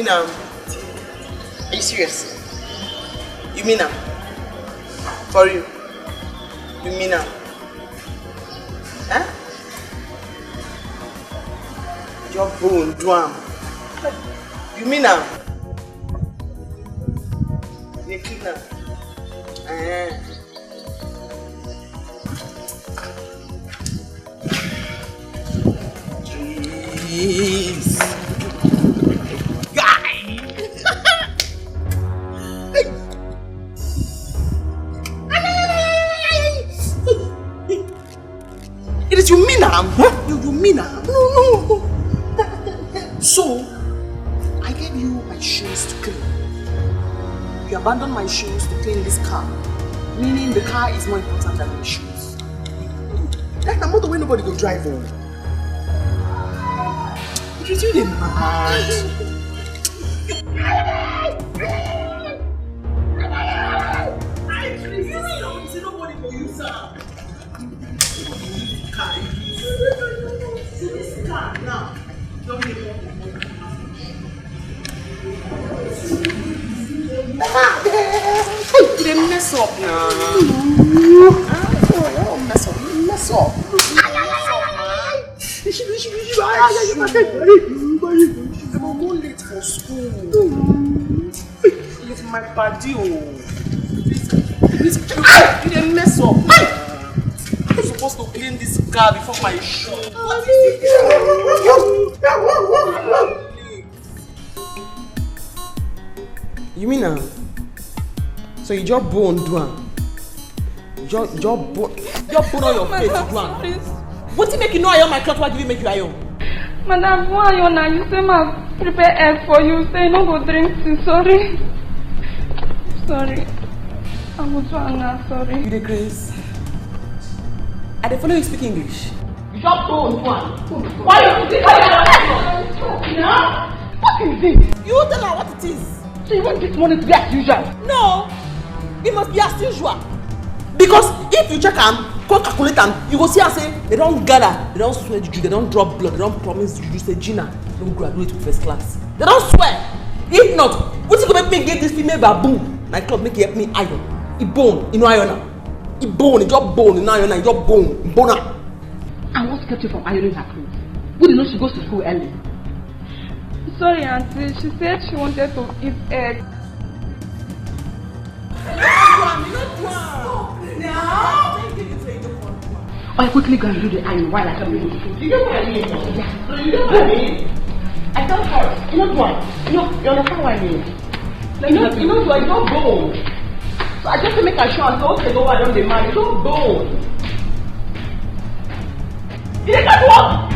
Are you serious? You mean now? For you? You mean now? Huh? Your bone, drum. You mean now? You keep now? Jeez. Guy. It is you mean now? Huh? You mean now? No. So, I gave you my shoes to clean. You abandoned my shoes to clean this car. Meaning the car is more important than my shoes. That's the motor where nobody go drive on. It is you the mad. Nobody for you, sir. This car now. Don't be they mess up now. Mess up. I'm more late for school. It's my body. They mess up. I'm supposed to clean this car before my show. You mean now? So you just bone down. Just bone on your face down. What do make you know I own my cloth? What do you make you iron? Madam, why you now? You say ma prepare egg for you. Say no go drink tea. Sorry. I was wrong now. Sorry. You the grace. I dey follow you speak English. You just bone one. Why you think I am? What is it? You tell her what it is. So you want this money to be as usual? No, it must be as usual. Because if you check them, come calculate them, you go see and say they don't gather, they don't swear juju, they don't drop blood, they don't promise juju. Say Gina, don't graduate with first class. They don't swear. If not, what's it gonna make me get this female baboon? My club make it help me iron. It bone, you know iron now. It bone, it just bone, it iron, it just bone, bone up. And what kept you from ironing her clothes? We didn't know she goes to school early. Sorry, Auntie. She said she wanted to eat egg. I quickly go and do the iron while I come in. You know what I mean? Yeah. You know what I mean? I tell her, you know what? You understand what I mean? You know what? It's not gold. So I just to make her sure, I said, okay, go on, don't be mad. It's not gold. You can't walk.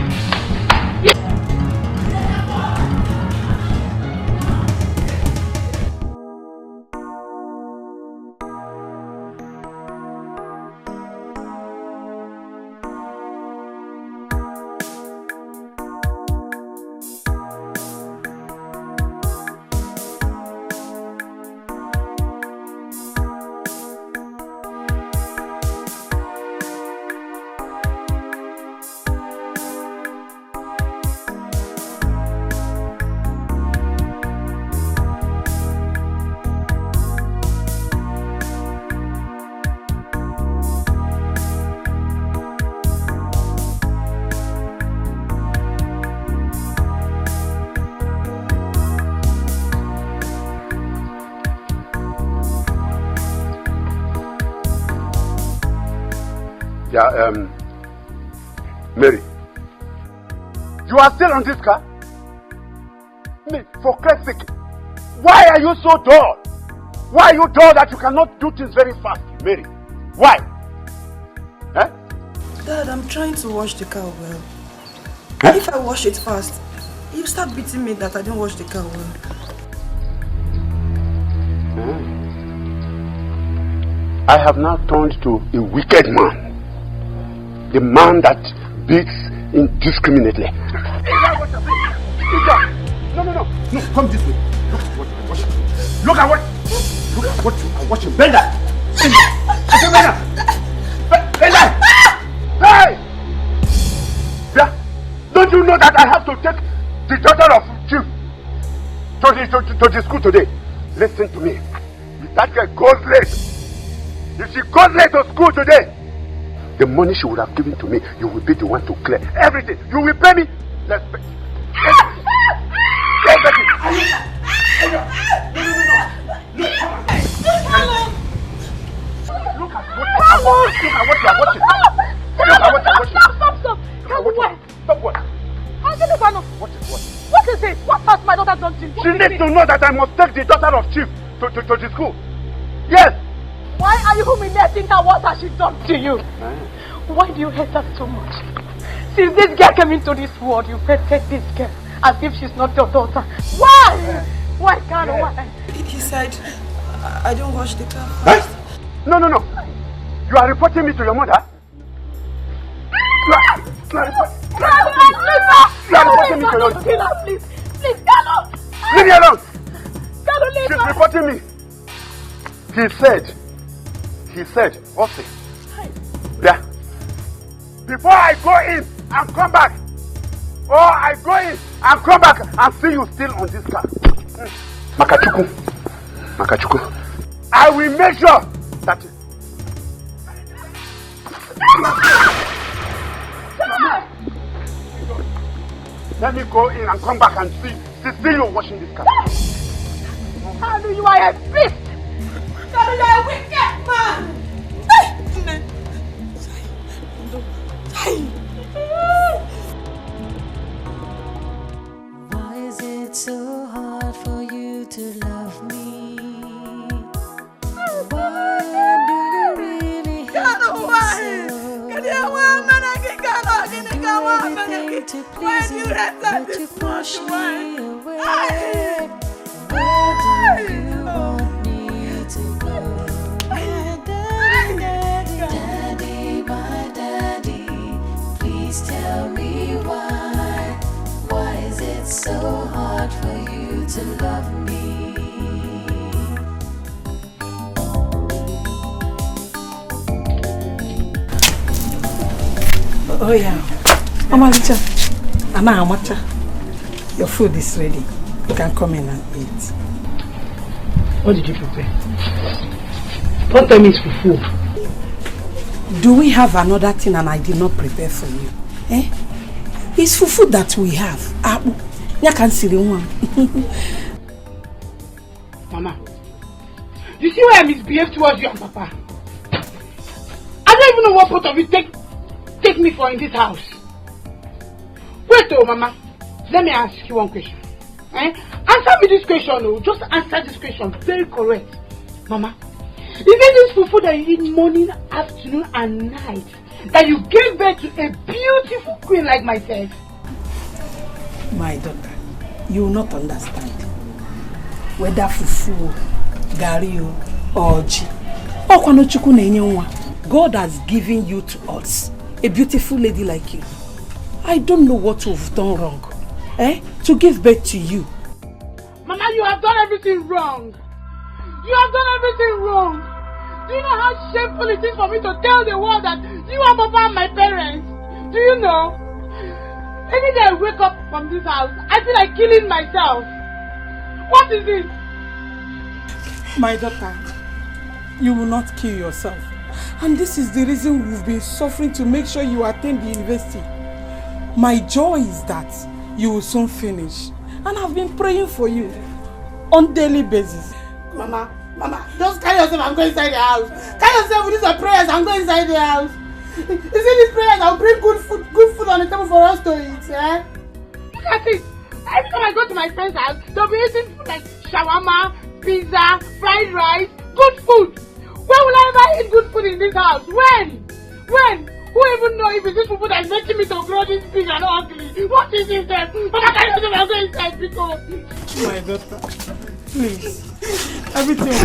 Yeah, Mary, you are still on this car? For Christ's sake, why are you so dull? Why are you dull that you cannot do things very fast, Mary? Why? Huh? Dad, I'm trying to wash the car well. Huh? If I wash it fast, you start beating me that I didn't wash the car well. I have now turned to a wicked man. The man that beats indiscriminately. No, come this way. Look at what you are watching. Bend that. Bend that. Hey! Yeah. Don't you know that I have to take the daughter of Chief to to the school today. Listen to me. If that girl goes late, if she goes late to school today, the money she would have given to me, you will be the one to clear everything. You will pay me. Let's pay. Let's pay. Look at what you are watching. Stop. Stop what? What is what? What is it? What has my daughter done to you? She needs to know that I must take the daughter of Chief to the school. Yes. Why are you humiliating her? What has she done to you? Why do you hate her so much? Since this girl came into this world, you protect this girl as if she's not your daughter. Why? Why, Carol? Why? He said, I don't wash the car. Huh? No. You are reporting me to your mother? You are reporting me to your mother? Please, Carol! Leave me alone! Carol, leave She's her! reporting me. He said, okay. Yeah. Before I go in and come back, or I go in and come back and see you still on this car. Makachuku. I will make sure that... Let me go in and come back and see you washing this car. How you are a beast! How you are a wicked man! Why is it so hard for you to love me? Why do you really hate me so? Anything to please you, but you push me away. Where do you want me to go? My daddy, please tell me why. Why is it so hard for you to love me? Oh yeah. Mama Licha, Anna Amacha, your food is ready. You can come in and eat. What did you prepare? Don't tell me it's fufu. Do we have another thing and I did not prepare for you? It's fufu that we have. You can see the one. Mama, you see why I misbehaved towards you and Papa? I don't even know what part of it take me for in this house. Wait though, Mama. Let me ask you one question. Answer me this question, oh. Just answer this question. Very correct. Mama, is it this fufu that you eat morning, afternoon and night that you gave birth to a beautiful queen like myself? My daughter, you will not understand. Whether fufu, gari or ji. God has given you to us, a beautiful lady like you. I don't know what you've done wrong, to give birth to you. Mama, you have done everything wrong. You have done everything wrong. Do you know how shameful it is for me to tell the world that you are Papa and my parents? Do you know? Any day I wake up from this house, I feel like killing myself. What is it? My daughter, you will not kill yourself. And this is the reason we've been suffering to make sure you attend the university. My joy is that you will soon finish. And I've been praying for you on daily basis. Mama, just carry yourself and go inside the house. Carry yourself with these prayers and go inside the house. You see these prayers, I'll bring good food on the table for us to eat, Look at it. Every time I go to my friend's house, they'll be eating food like shawarma, pizza, fried rice, good food. When will I ever eat good food in this house? When? Who even know if it's this food that's making me to grow this big and ugly? What is it then? Mama, can you go inside because... My daughter, please. Everything will...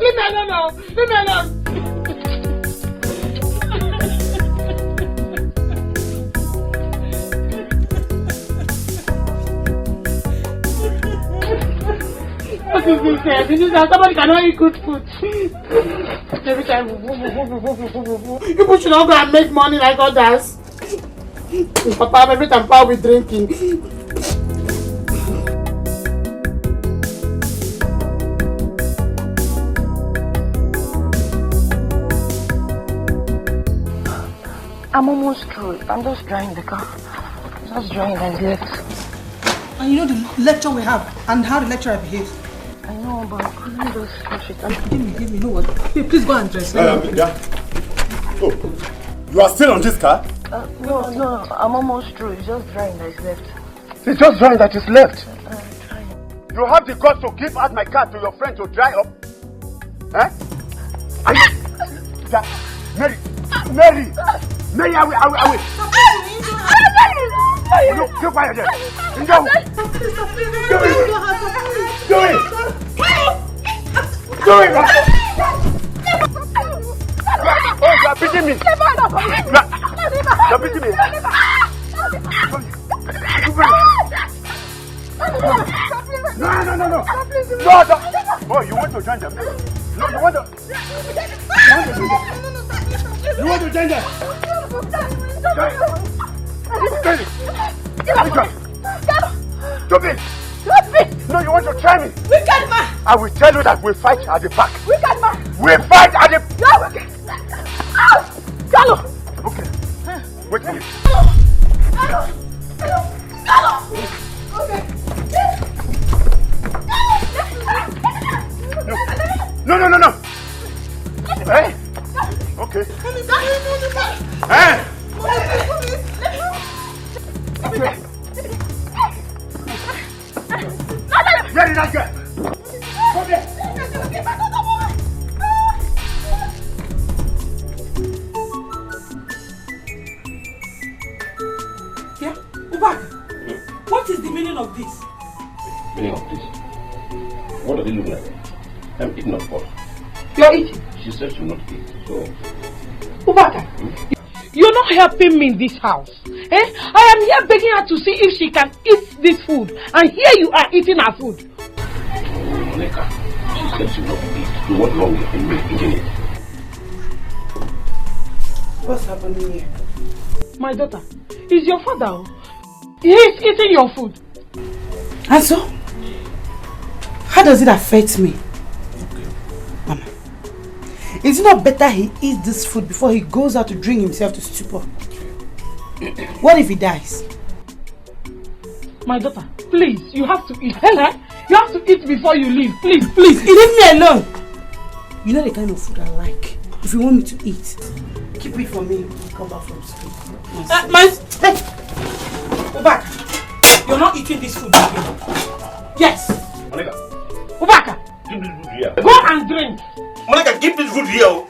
Leave me alone. What is this? This is how somebody cannot eat good food. Every time, people should not go and make money like others. Papa, every time Papa will be drinking. I'm almost through. I'm just drying the car. Just drying and left. And you know the lecture we have and how the lecturer behaves. I know, but I couldn't just wash it. Give me, you know what? Hey, please go and dress. Yeah. Oh, you are still on this car? No, I'm almost through. It's just drying that is left. It's just drying that is left. You have the guts to give out my car to your friend to dry up? Eh? Mary, I will. Look, keep quiet there. Do it. Oh, you are beating me. You are beating me. No. Oh, you want to join them? No, you want to join them? Stop it! No, you want to try me? Wicked man! I will tell you that we fight at the back. Wicked man! We fight at the... Gallo! Okay. Wait a minute. Gallo! Okay. No. Hey? Okay. Hey? Okay. Where did I get? Come here. Yeah? Ubaka, what is the meaning of this? Meaning of this? What does it look like? I'm eating, of course. You're eating? She said she will not eat, so... Ubaka, you're not helping me in this house. Eh? I am here begging her to see if she can eat this food. And here you are eating her food. Monica, she said she will not eat. So what wrong in me eating it? What's happening here? My daughter, is your father. He is eating your food. And so? How does it affect me? Mama, is it not better he eats this food before he goes out to drink himself to stupor? What if he dies? My daughter, please, you have to eat. You have to eat before you leave. Please. Leave me alone. You know the kind of food I like. If you want me to eat, keep it for me when I come back from school. Hey! Ubaka, you're not eating this food again. Yes. Monica. Ubaka, Give this food here. go and drink. Monica, give this food here.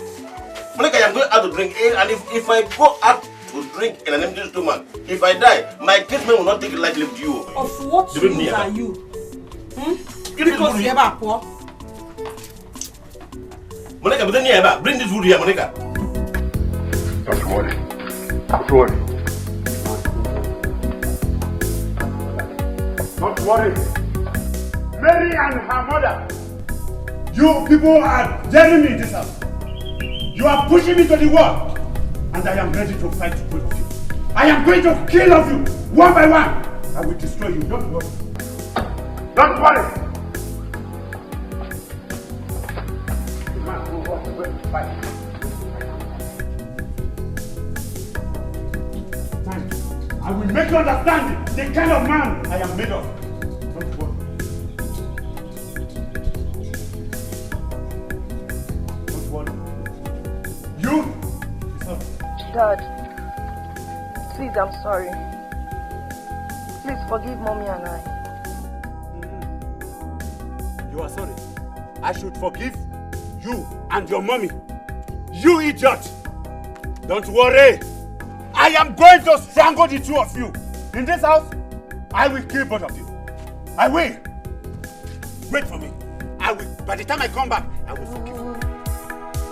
Monica, I'm going out to drink. And if I go out to drink in an empty stomach, if I die, my kinsmen will not take it lightly with you. Of what use are you? Because you ever poor. Monica, bring this food here, Monica. Don't worry. Don't worry. Mary and her mother. You people are daring me in this house. You are pushing me to the wall. And I am ready to fight both of you. I am going to kill of you, one by one. I will destroy you. Don't worry. Don't worry. The man who was going to fight. Man, I will make you understand the kind of man I am made of. Don't worry. Don't worry. You? Dad, please, I'm sorry. Please forgive Mommy and I. You are sorry. I should forgive you and your mommy. You idiot! Don't worry. I am going to strangle the two of you. In this house, I will kill both of you. I will. Wait for me. I will. By the time I come back, I will forgive you.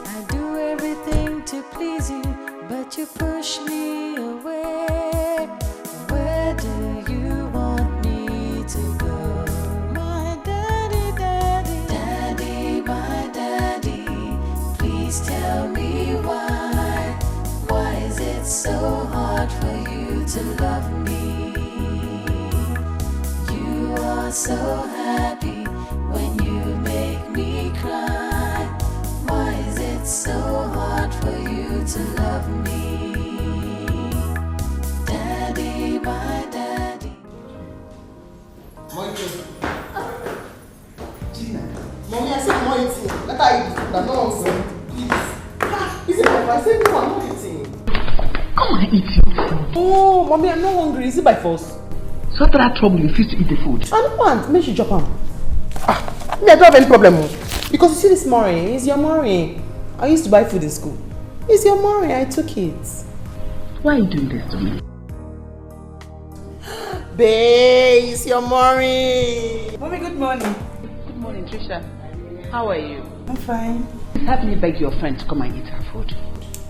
I do everything to please you, but you push me away. Where do you want me to go? My daddy, my daddy, please tell me why. Why is it so hard for you to love me? You are so happy when you make me cry. Why is it so hard for you to love me? eating. Let her eat the food. I'm not hungry. Please. Is it my fault? I said no, I'm not eating. Come and eat your food. Oh, mommy, I'm not hungry. Is it by force? So after that trouble, you refuse to eat the food. I don't want. Make she drop him. I don't have any problem. Because you see this morning, it's your morning. I used to buy food in school. It's your morning. I took it. Why are you doing this to me? Babe, it's your morning. Mommy, good morning. Good morning, Trisha. How are you? I'm fine. Help me beg your friend to come and eat her food.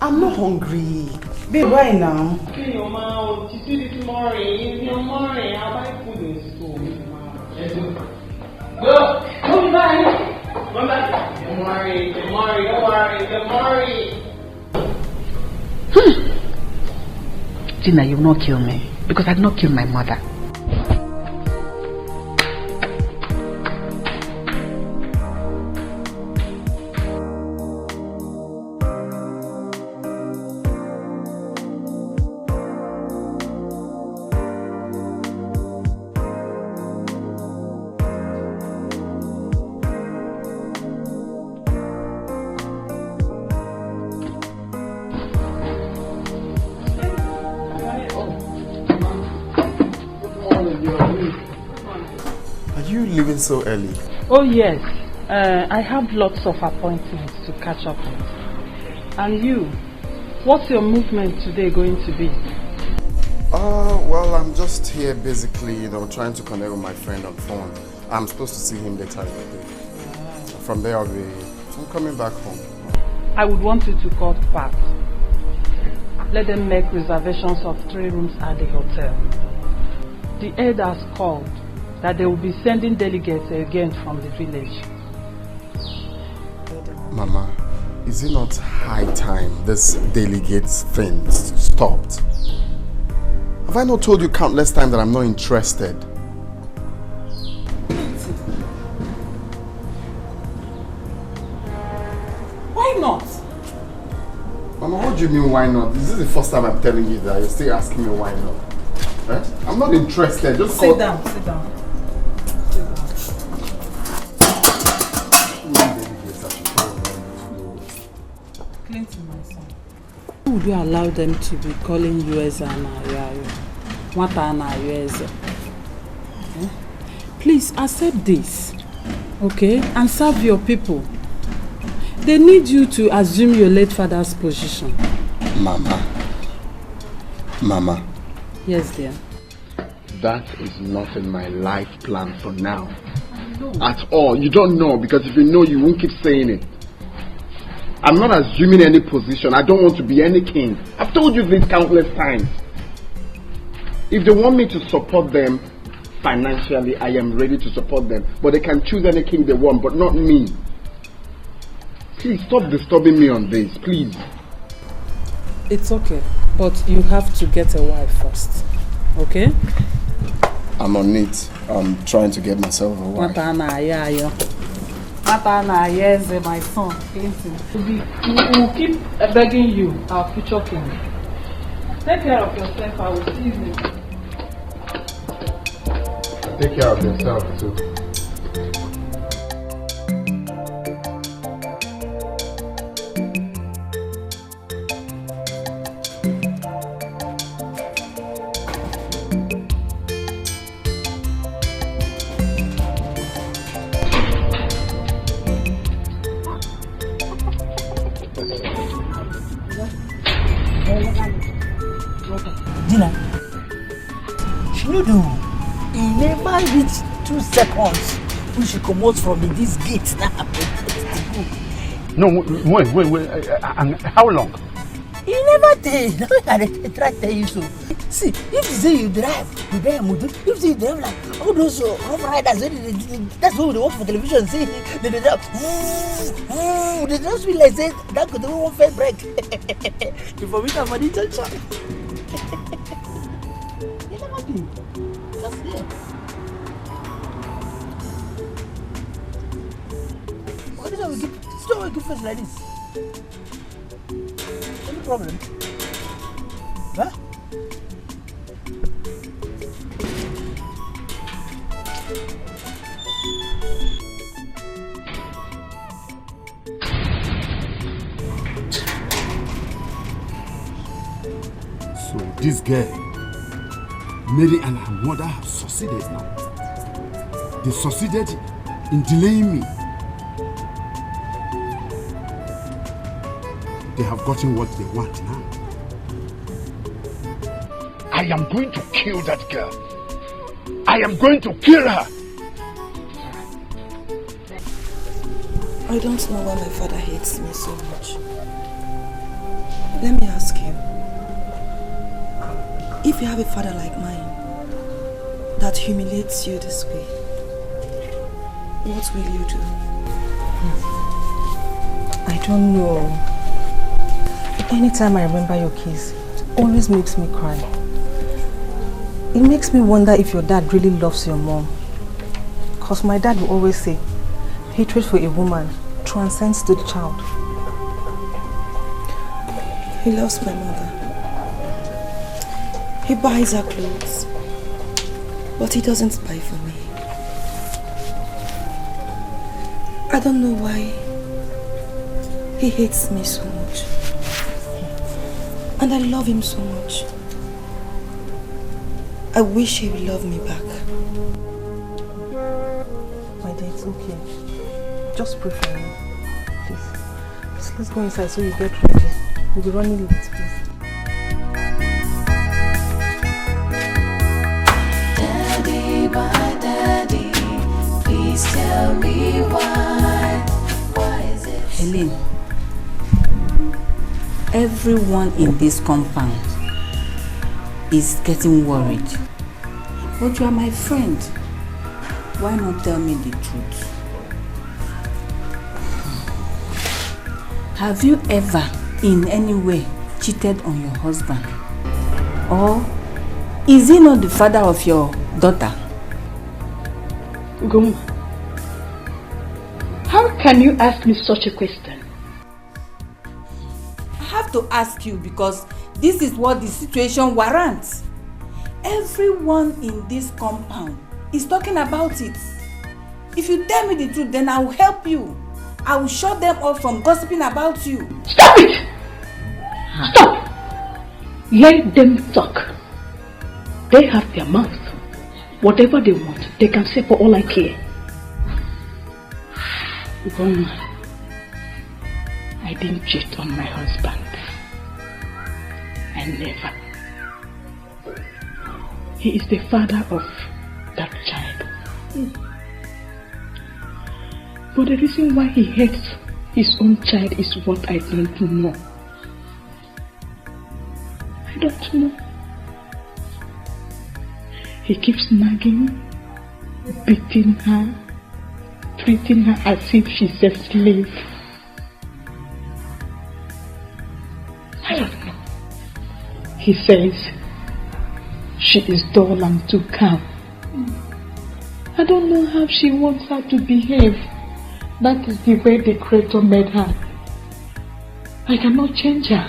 I'm not hungry. Babe, why now? In your mouth. You see this morning. It's your morning. I'll buy food in school. Let's go. Go. Come back. Come back. Don't worry. Don't worry. Don't worry. Don't worry. Gina, you will not kill me. Because I did not kill my mother. Leaving so early? Oh yes, I have lots of appointments to catch up with. And you, what's your movement today going to be? Well, I'm just here basically, trying to connect with my friend on phone. I'm supposed to see him later in the day. From there I'm coming back home. I would want you to call Pat. Let them make reservations of 3 rooms at the hotel. The head has called that they will be sending delegates again from the village. Mama, is it not high time this delegates thing stopped? Have I not told you countless times that I'm not interested? Why not? Mama, what do you mean why not? This is the first time I'm telling you that. You're still asking me why not. Eh? I'm not interested. Just sit down, sit down. Clinton, my son. Why would you allow them to be calling you as an Please accept this, okay? And serve your people. They need you to assume your late father's position. Mama. Yes, dear. That is not in my life plan for now. At all. You don't know, because if you know, you won't keep saying it. I'm not assuming any position. I don't want to be any king. I've told you this countless times. If they want me to support them financially, I am ready to support them. But they can choose any king they want, but not me. Please stop disturbing me on this, please. It's okay, but you have to get a wife first, okay? I'm on it. I'm trying to get myself a wife. My son, Clinton. We will keep begging you, our future king. Take care of yourself, I will see you. Take care of yourself too. Dina, she no do. He never reach 2 seconds when she comes from this gate now. No, wait. And how long? He never did. I try to tell you so. See, if you say you drive Mudu. If you say you drive like all those rough riders, that's what they watch for television. See, they drive. They just feel like say that could do one fair break. Before we come for the junction. You never did. Just there. Why do we give face like this? Any problem? Huh? this girl, Mary and her mother have succeeded now. They succeeded in delaying me. They have gotten what they want now. I am going to kill that girl. I am going to kill her. I don't know why my father hates me so much. Let me ask you. If you have a father like mine that humiliates you this way, what will you do? I don't know. Anytime I remember your case, it always makes me cry. It makes me wonder if your dad really loves your mom. Because my dad will always say, hatred for a woman transcends to the child. He loves my mother. He buys her clothes, but he doesn't buy for me. I don't know why he hates me so much. And I love him so much. I wish he would love me back. My dear, it's okay. Just pray for me. Please. Please, let's go inside so you get ready. We'll be running late, please. Daddy, my daddy, please tell me why. Why is it? Helene, everyone in this compound is getting worried. But you are my friend. Why not tell me the truth? Have you ever in any way cheated on your husband? Or is he not the father of your daughter? Gum, how can you ask me such a question? I have to ask you because this is what the situation warrants. Everyone in this compound is talking about it. If you tell me the truth, then I will help you. I will shut them off from gossiping about you. Stop it! Stop! Let them talk. They have their mouth. Whatever they want, they can say for all I care. Goma, I didn't cheat on my husband. I never. He is the father of that child. But the reason why he hates his own child is what I don't know. I don't know. He keeps nagging, beating her, treating her as if she's a slave. I don't know. He says she is dull and too calm. I don't know how she wants her to behave. That is the way the Creator made her. I cannot change her,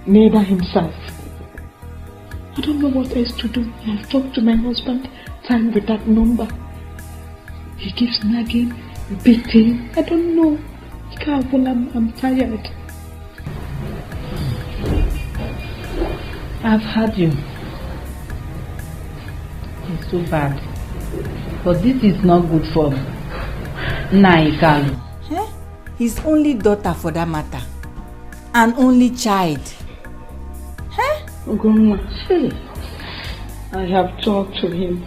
neither himself. I don't know what else to do. I have talked to my husband time without number. He keeps nagging, beating. I don't know. I'm tired. I've heard you. It's so bad. But this is not good for Naija. His only daughter for that matter. An only child. Grandma, I have talked to him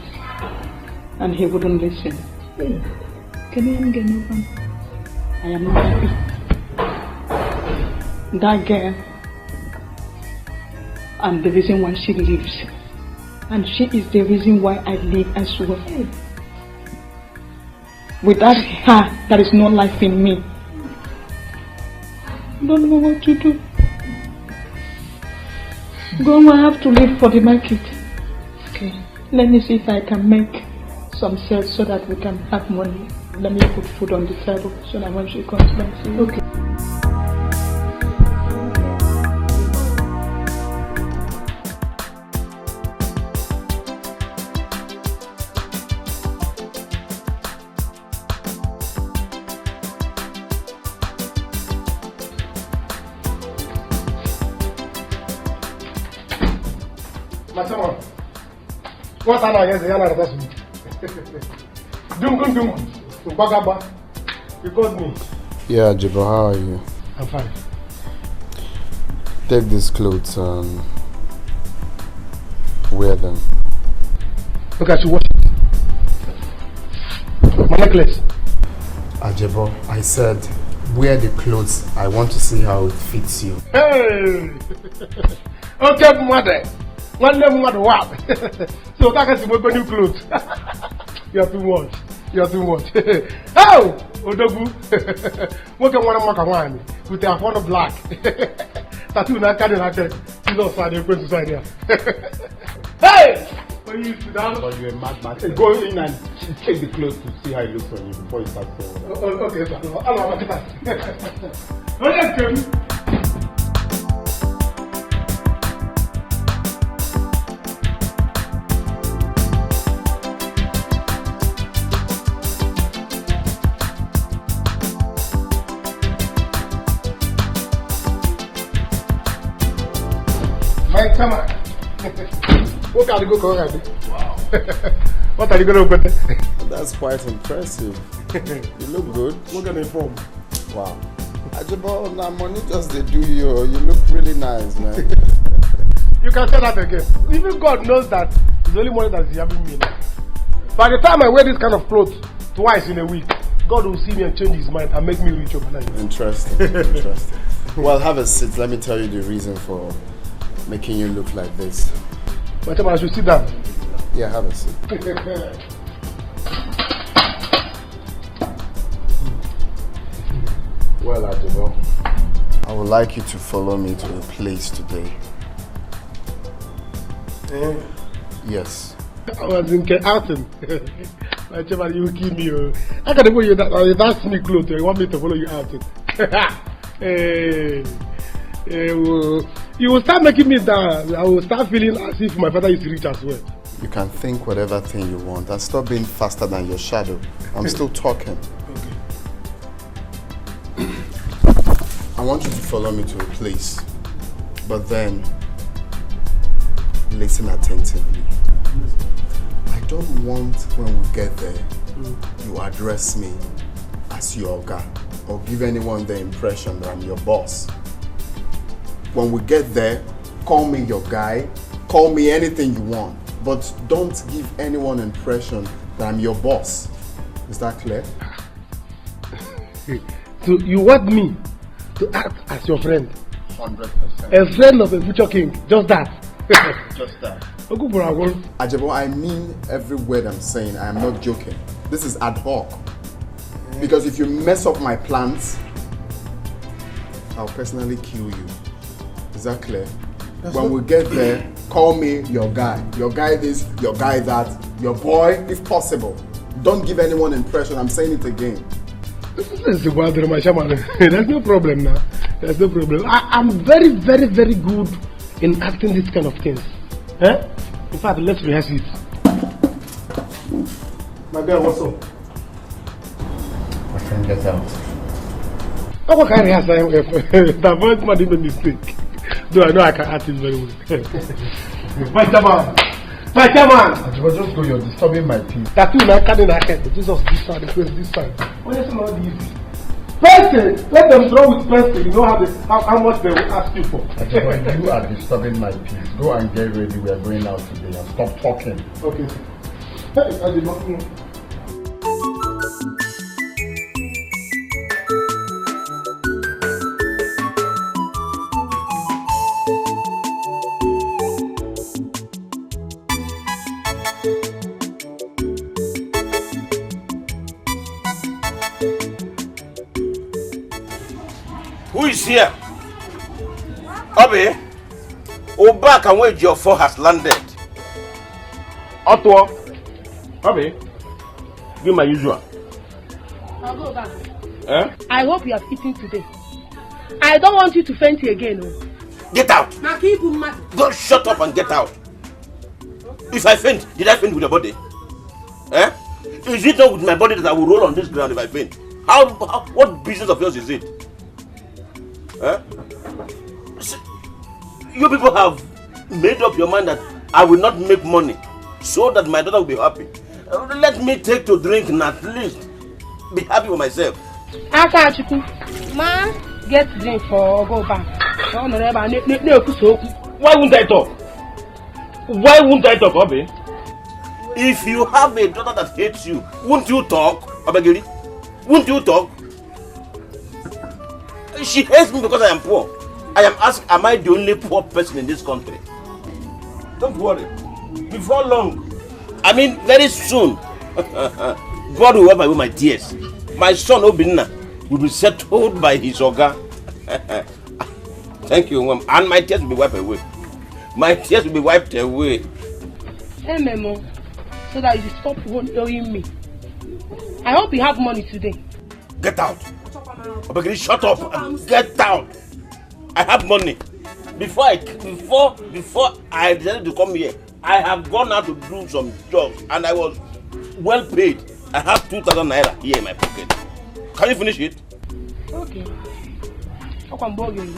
and he wouldn't listen. I am not happy. That girl, I'm the reason why she lives. And she is the reason why I live as well. Without her, there is no life in me. I don't know what to do. Grandma, I have to leave for the market. Okay. Let me see if I can make some sales so that we can have money. Let me put food on the table so that when she comes back, okay. Machama. What are you saying? Dungu. Bagaba. You called me. Yeah, Jibo, how are you? I'm fine. Take these clothes and wear them. Look at you, watch it. My necklace. Ajebo, I said, wear the clothes. I want to see how it fits you. Hey! Okay, mother. One day, mother, what? So that is my new clothes. You're too much. You're too much. Oh! Odogu. What can one of my with a phone of black? Tattoo not carrying like that. You know, side, you're going to sign here. Hey! When you sit down, But you're a madman. Go in and check the clothes to see how it looks on you before you start saying that. okay, sir. I'll have a cat. Okay. Come on. What are you going to go? Wow. What are you going to open? That's quite impressive. You look good. Look at the form. Wow. Ajabo, now money just they do you. You look really nice, man. You can say that again. Even God knows that it's the only money that is having me now. By the time I wear this kind of clothes twice in a week, God will see me and change his mind and make me rich overnight. Interesting. Interesting. Well, have a seat. Let me tell you the reason for making you look like this. But I should sit down. Yeah, have a seat. Well, Ajabo, I would like you to follow me to a place today. Yes. I was in outing. Whatever you kill me. I can't put you that sneak clothes. You want me to follow you outing? You will start making me down. I will start feeling as if my father is rich as well. You can think whatever thing you want and stop being faster than your shadow. I'm still talking. Okay. I want you to follow me to a place, but then listen attentively. I don't want when we get there, you address me as your guy or give anyone the impression that I'm your boss. When we get there, call me your guy, call me anything you want, but don't give anyone impression that I'm your boss. Is that clear? So you want me to act as your friend? 100%. A friend of a future king, just that. Just that. Ajabo, I mean every word I'm saying. I am not joking. This is ad hoc. Because if you mess up my plans, I'll personally kill you. Is that clear? When we get there, call me your guy. Your guy this, your guy that, your boy, if possible. Don't give anyone impression. I'm saying it again. There's no problem now. There's no problem. I'm very, very, very good in acting these kind of things. Eh? In fact, let's rehearse it. My girl, what's up? My friend, get out. How can I rehearse? The voice man did a mistake. Though I know I can act it very well. My chairman! My chairman! Just go, you're disturbing my peace. Tattoo na carrying a head. Jesus this side, the face this side. What is not easy? Person! Let them draw with person. You know how much they will ask you for. You are disturbing my peace. Go and get ready. We are going out today and stop talking. Okay. Hey, I did not know. Who is here? Obi, Oba and wage your four has landed. Otto, Obi, give my usual. I'll go back. Eh? I hope you have eaten today. I don't want you to faint again. Oh. Get out! Don't shut up and get out. If I faint, did I faint with your body? Eh? Is it not with my body that I will roll on this ground if I faint? What business of yours is it? Eh? You people have made up your mind that I will not make money so that my daughter will be happy. Let me take to drink and at least be happy for myself. Akachuku, ma, get drink for go back. Why won't I talk? Why won't I talk, Obi? If you have a daughter that hates you, won't you talk, Obagiri? Won't you talk? She hates me because I am poor. I am asked, am I the only poor person in this country? Don't worry. Before long, I mean very soon, God will wipe away my tears. My son Obinna will be settled by his Oga. Thank you, Mom. And my tears will be wiped away. My tears will be wiped away. Hey, Memo, so that you stop owing me. I hope you have money today. Get out. Obagiri, shut up and get out. I have money. Before I decided to come here, I have gone out to do some jobs and I was well paid. I have 2,000 naira here in my pocket. Can you finish it? Okay. How come bogging?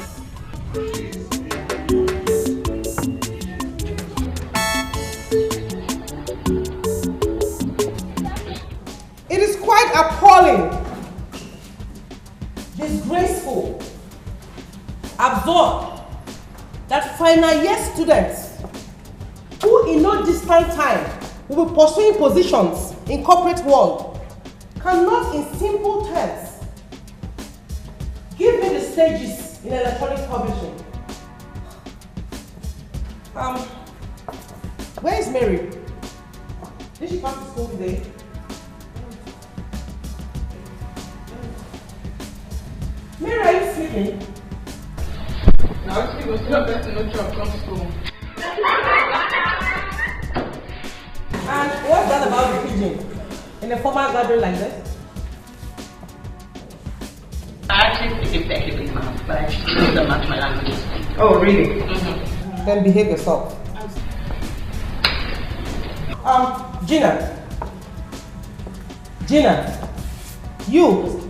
It is quite appalling, disgraceful, absurd that final year students who in no distant time will be pursuing positions in corporate world cannot in simple terms give me the stages in electronic publishing. Where is Mary? Did she come to school today? Mary, are you sleeping? Now she was not best no job from school. And what's that about the pigeon? In a formal gathering like this? I actually speak a fairly big mouth, but I still don't match my language. Oh, really? Mm-hmm. Then behave yourself. Gina, you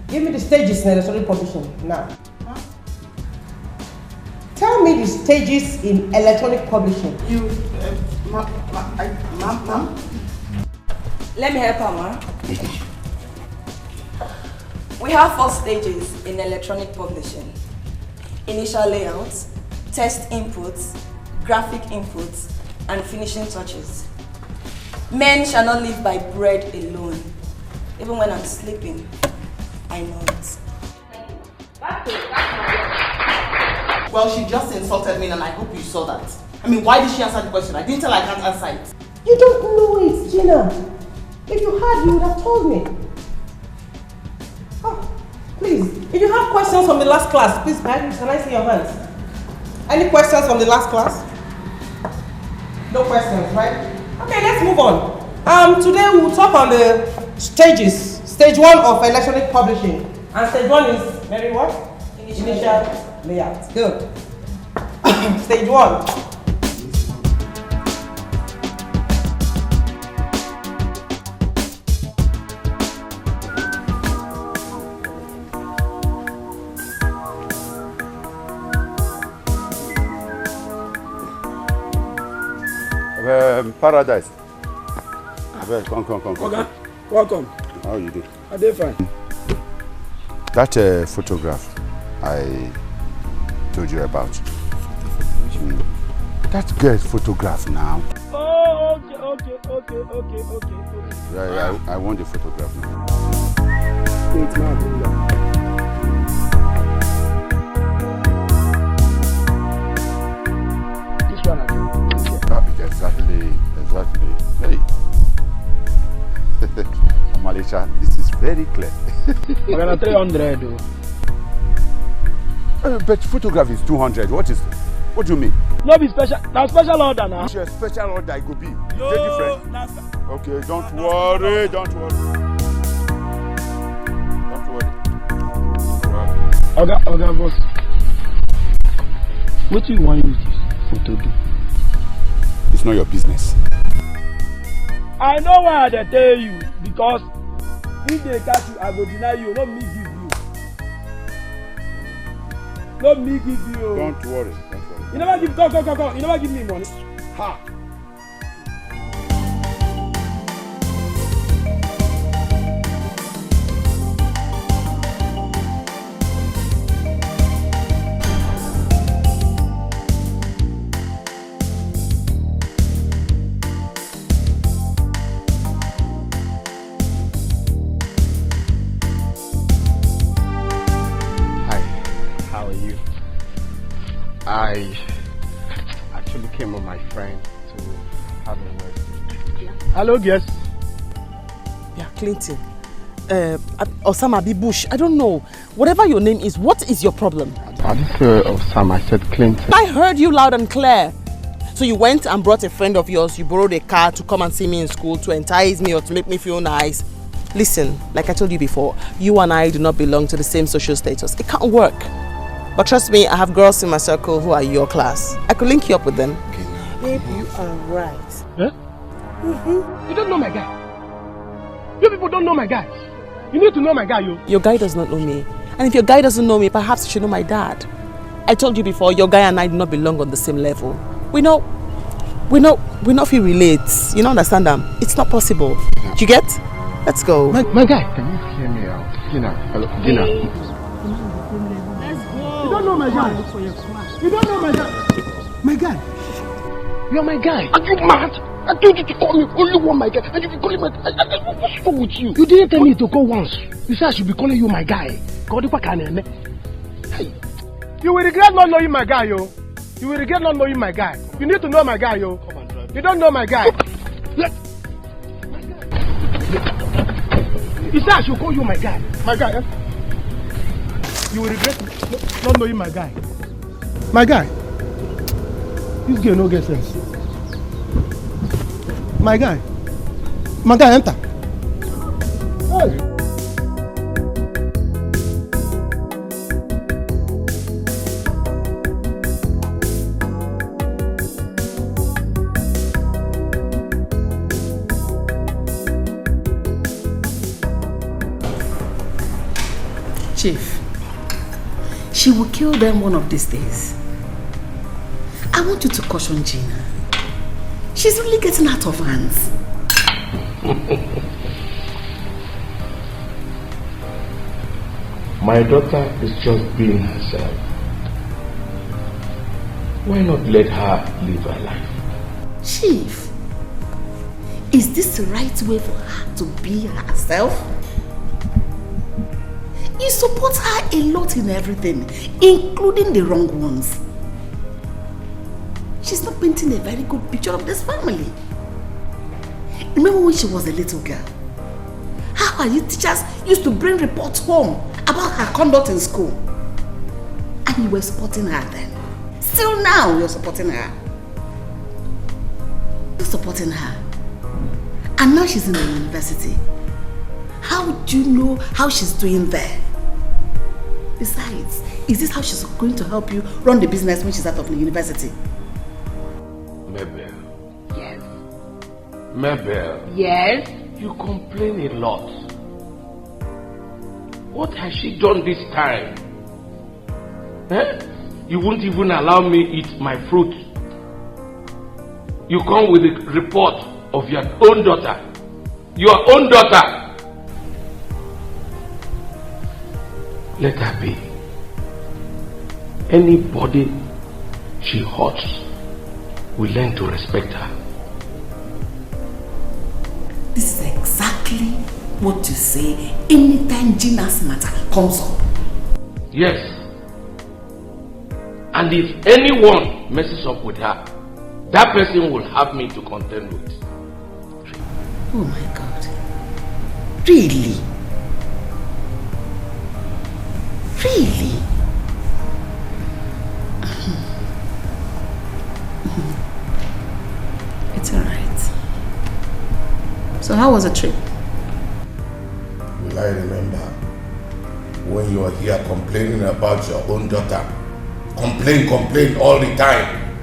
give me the stages in electronic publishing now. Huh? Tell me the stages in electronic publishing. Ma'am? Let me help her, ma. We have 4 stages in electronic publishing. Initial layouts, test inputs, graphic inputs, and finishing touches. Men shall not live by bread alone. Even when I'm sleeping, I know it. Well, she just insulted me and I hope you saw that. I mean, why did she answer the question? I didn't tell her I can't answer it. You don't know it, Gina. If you had, you would have told me. Oh, please, if you have questions from the last class, please, can I see your hands? Any questions from the last class? No questions, right? Okay, let's move on. Today we will talk on the stages. Stage 1 of electronic publishing. And stage 1 is very what? Initial layout. Good. Stage 1. Paradise. Come. Okay. Welcome. How you do? Are they fine? That photograph I told you about. That girl's photograph now. Oh, okay. Yeah, I want the photograph now. Wait, now. This one, Exactly. Hey. Malaysia, this is very clear. We're gonna 300 though. But photograph is 200. What do you mean? No be special. Now special order now. It's a special order. It could be. Very different. Okay, don't worry. Okay, boss. What do you want to use this photo do? It's not your business. I know why they tell you, because if they catch you, I will deny you. Not me give you. Don't worry. You never give. Go. You never give me money. Aha. I actually came with my friend to have a word. Yeah. Hello, guest. Yeah, Clinton. Osama B. Bush. I don't know. Whatever your name is, what is your problem? I didn't say Osama, I said Clinton. I heard you loud and clear. So you went and brought a friend of yours, you borrowed a car to come and see me in school to entice me or to make me feel nice. Listen, like I told you before, you and I do not belong to the same social status. It can't work. But trust me, I have girls in my circle who are your class. I could link you up with them. Babe, you are right. Huh? Mm-hmm. You don't know my guy. You people don't know my guy. You need to know my guy, you. Your guy does not know me. And if your guy doesn't know me, perhaps you should know my dad. I told you before, your guy and I do not belong on the same level. We not feel relates. You don't understand them? It's not possible. Do you get? Let's go. My guy. Can you hear me out? Gina, hello, Gina. You don't know my guy. You don't know my guy. My guy. You're my guy. Are you mad? I told you to call me only one my guy. And you be calling my guy. What's wrong with you? You didn't tell me to go once. You said I should be calling you my guy. Hey. You will regret not knowing my guy, yo. You will regret not knowing my guy. You need to know my guy, yo. You don't know my guy. You said I should call you my guy. My guy, eh? You will regret not knowing my guy. My guy. This girl no get sense. My guy. My guy, enter. Hey. Chief, she will kill them one of these days. I want you to caution Gina. She's really getting out of hands. My daughter is just being herself. Why not let her live her life? Chief, is this the right way for her to be herself? You support her a lot in everything, including the wrong ones. She's not painting a very good picture of this family. Remember when she was a little girl? How her youth teachers used to bring reports home about her conduct in school. And you were supporting her then. Still now you're supporting her. You're supporting her. And now she's in the university. How do you know how she's doing there? Besides, is this how she's going to help you run the business when she's out of the university? Mabel. Yes. Mabel. Yes? You complain a lot. What has she done this time? Eh? You won't even allow me eat my fruit. You come with a report of your own daughter. Your own daughter. Let her be. Anybody she hurts will learn to respect her. This is exactly what you say anytime Gina's matter comes up. Yes. And if anyone messes up with her, that person will have me to contend with. Oh my God. Really? Really? It's alright. So how was the trip? Will I remember when you were here complaining about your own daughter? Complain all the time.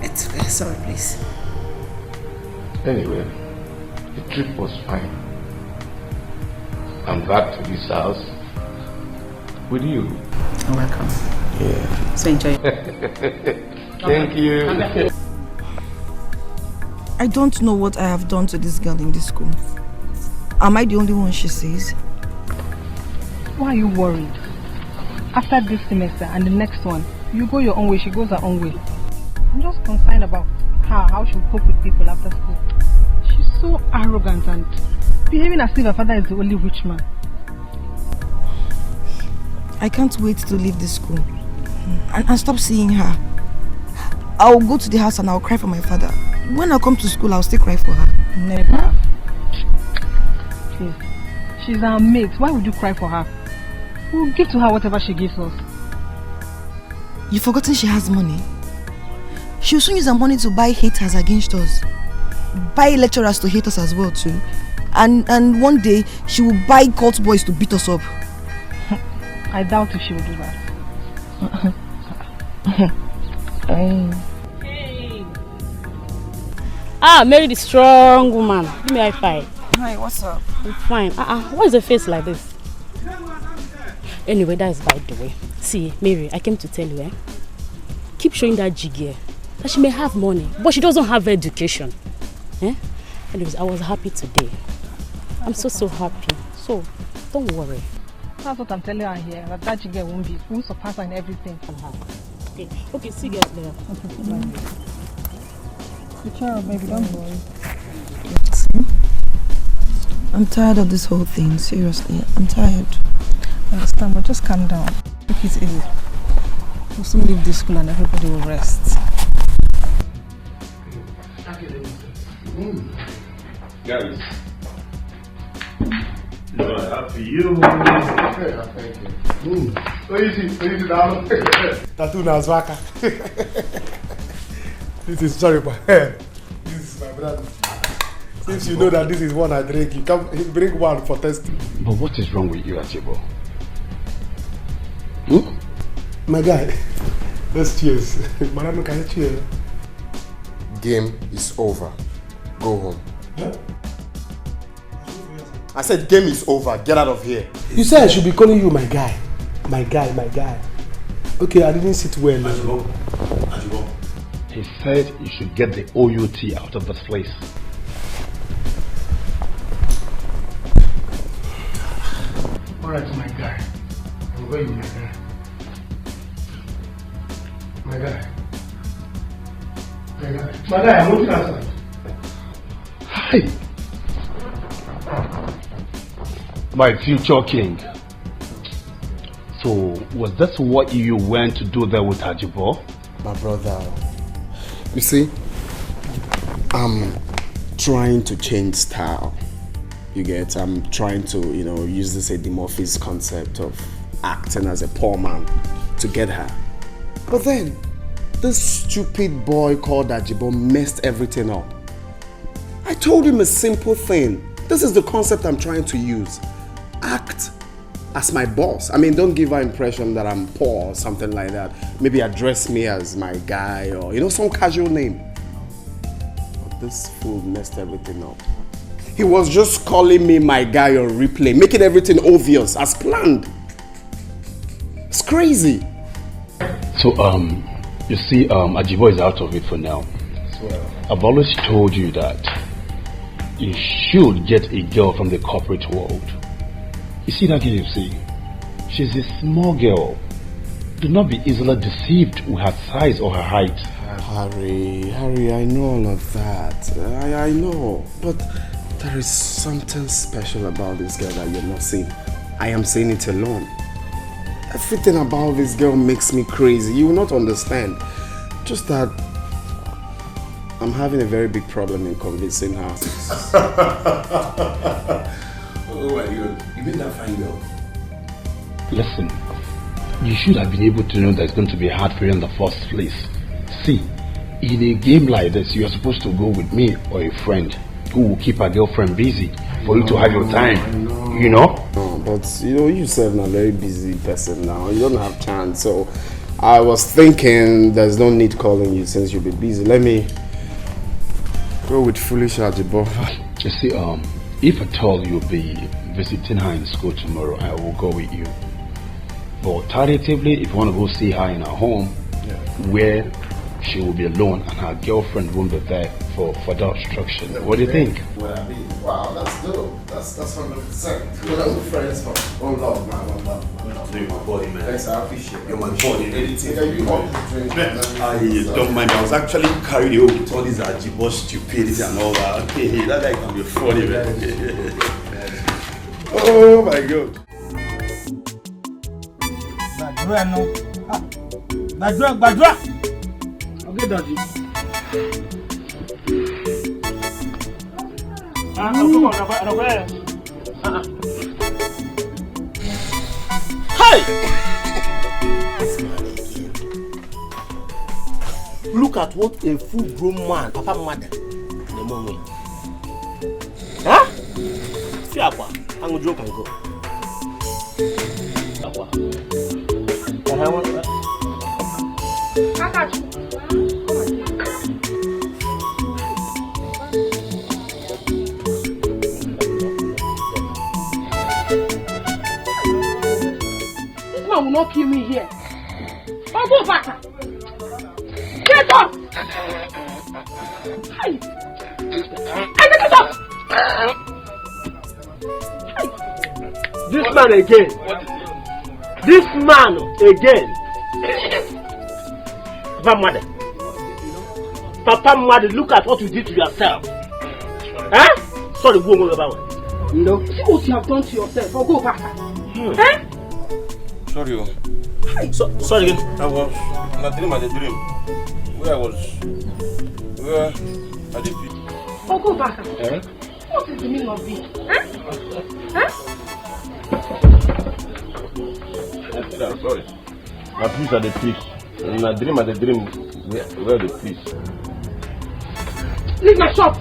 It's okay, sorry please. Anyway, the trip was fine. I'm back to this house with you. You're welcome. Yeah. So enjoy. Thank you. I don't know what I have done to this girl in this school. Am I the only one she sees? Why are you worried? After this semester and the next one, you go your own way, she goes her own way. I'm just concerned about her, how she'll cope with people after school. She's so arrogant and behaving as if her father is the only rich man. I can't wait to leave this school and stop seeing her. I'll go to the house and I'll cry for my father. When I come to school, I'll still cry for her. Never. Please. She's our mate. Why would you cry for her? We'll give to her whatever she gives us. You've forgotten she has money? She'll soon use her money to buy haters against us. Buy lecturers to hate us as well too. And one day, she will buy cult boys to beat us up. I doubt if she will do that. Hey. Ah, Mary the strong woman. Give me a high five. Hi, what's up? I'm fine. Why is the face like this? Anyway, that is by the way. See, Mary, I came to tell you, keep showing that jiggy, that she may have money, but she doesn't have education. Anyways, I was happy today. I'm so happy. So, don't worry. That's what I'm telling her here, that jiggy won't surpass her in everything. Okay, see you guys later. Good job, baby, don't worry. I'm tired of this whole thing, seriously. I'm tired. I understand, but just calm down. Take it easy. We'll soon leave this school and everybody will rest. Guys. No, happy you. Thank you. Easy down. Tattoo na Zwaka. This is sorry, but this is my brother. Since you know that this is one I drink, you can bring one for testing. But what is wrong with you, Ajibo? My guy, let's cheers. Madam, can you cheer? Game is over. Go home. Huh? I said game is over. Get out of here. You said I should be calling you my guy. My guy. Okay, I didn't sit well. Ajibo. He said you should get the OUT out of this place. Alright, my guy. I'm going, my guy. My guy, I'm looking outside. Hi. My future king. So, was that what you went to do there with Ajibo? My brother, you see, I'm trying to change style. You get, I'm trying to, use this Eddie Murphy's concept of acting as a poor man to get her. But then, this stupid boy called Ajibo messed everything up. I told him a simple thing. This is the concept I'm trying to use. Act as my boss. I mean, don't give her impression that I'm poor or something like that. Maybe address me as my guy or, some casual name. But this fool messed everything up. He was just calling me my guy on replay, making everything obvious as planned. It's crazy. So, you see, Ajibo is out of it for now. I've always told you that you should get a girl from the corporate world. You see that girl you see? She's a small girl. Do not be easily deceived with her size or her height. Harry, I know all of that. I know. But there is something special about this girl that you're not seeing. I am saying it alone. Everything about this girl makes me crazy. You will not understand. Just that I'm having a very big problem in convincing her. Oh my God, you mean that fine girl? Listen, you should have been able to know that it's going to be hard for you in the first place. See, in a game like this, you're supposed to go with me or a friend who will keep a girlfriend busy for you to have your time. No, but you yourself are a very busy person now. You don't have chance. So I was thinking there's no need calling you since you'll be busy. Let me go with foolish Ajibo. You see, if at all you'll be visiting her in school tomorrow, I will go with you. But tentatively, if you want to go see her in her home, where she will be alone and her girlfriend won't be there, for further obstruction. What do you think? Well, I mean, wow, that's dope. That's 100%. We're all friends from one love, man. One love. You're my body, man. Thanks, I appreciate it. You're my body. Anything. Yeah, you want to drink. I don't mind. I was actually carried away with all these Ajibo stupidity and all that. That guy can be funny, man. Oh my God. Badra. Okay, Daddy. Hey! Look at what a full-grown man, Papa Mother, in the moment. Huh? Fiapa, I'm going to joke and go. This man will not kill me here. I'll go back. Get up! Hey! Get up! This man again. This man again. Papa Mother, look at what you did to yourself. Huh? Sorry, go on about it. No. See what you have done to yourself. I'll go back. Eh? Sorry. Sorry again. I was in a dream. Where I was. Where I did it. I'll go back. What is the meaning of this? I'm sorry. My police are the police. In a dream, where the police? Leave my shop.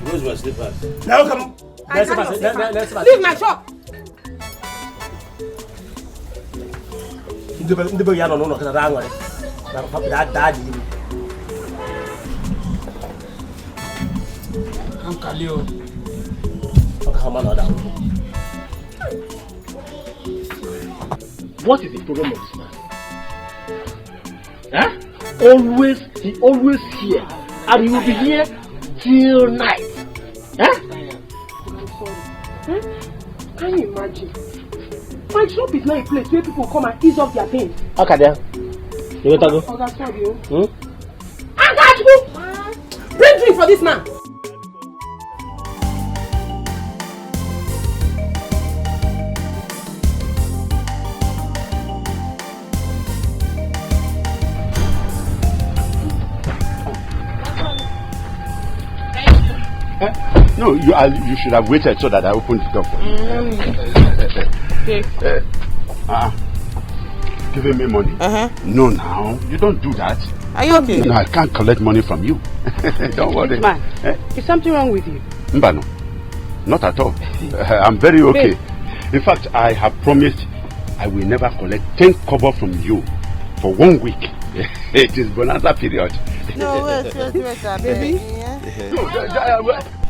Where's my slippers? Now come. Leave my shop. I'm Kalio. What is the problem of this man? Huh? He always here, and he will be here till night. Huh? Can you imagine? My shop is not a place where people come and ease off their pain. Okay, then. You better go. Okay, sorry. I got you. Bring drink for this man. No, you should have waited so that I opened the door for you. Giving me money? No, now. You don't do that. Are you okay? No, I can't collect money from you. Don't worry. Man, is something wrong with you? Mbano, not at all. I'm very okay. In fact, I have promised I will never collect 10 kobo from you for 1 week. It is bonanza period. No, wait, baby.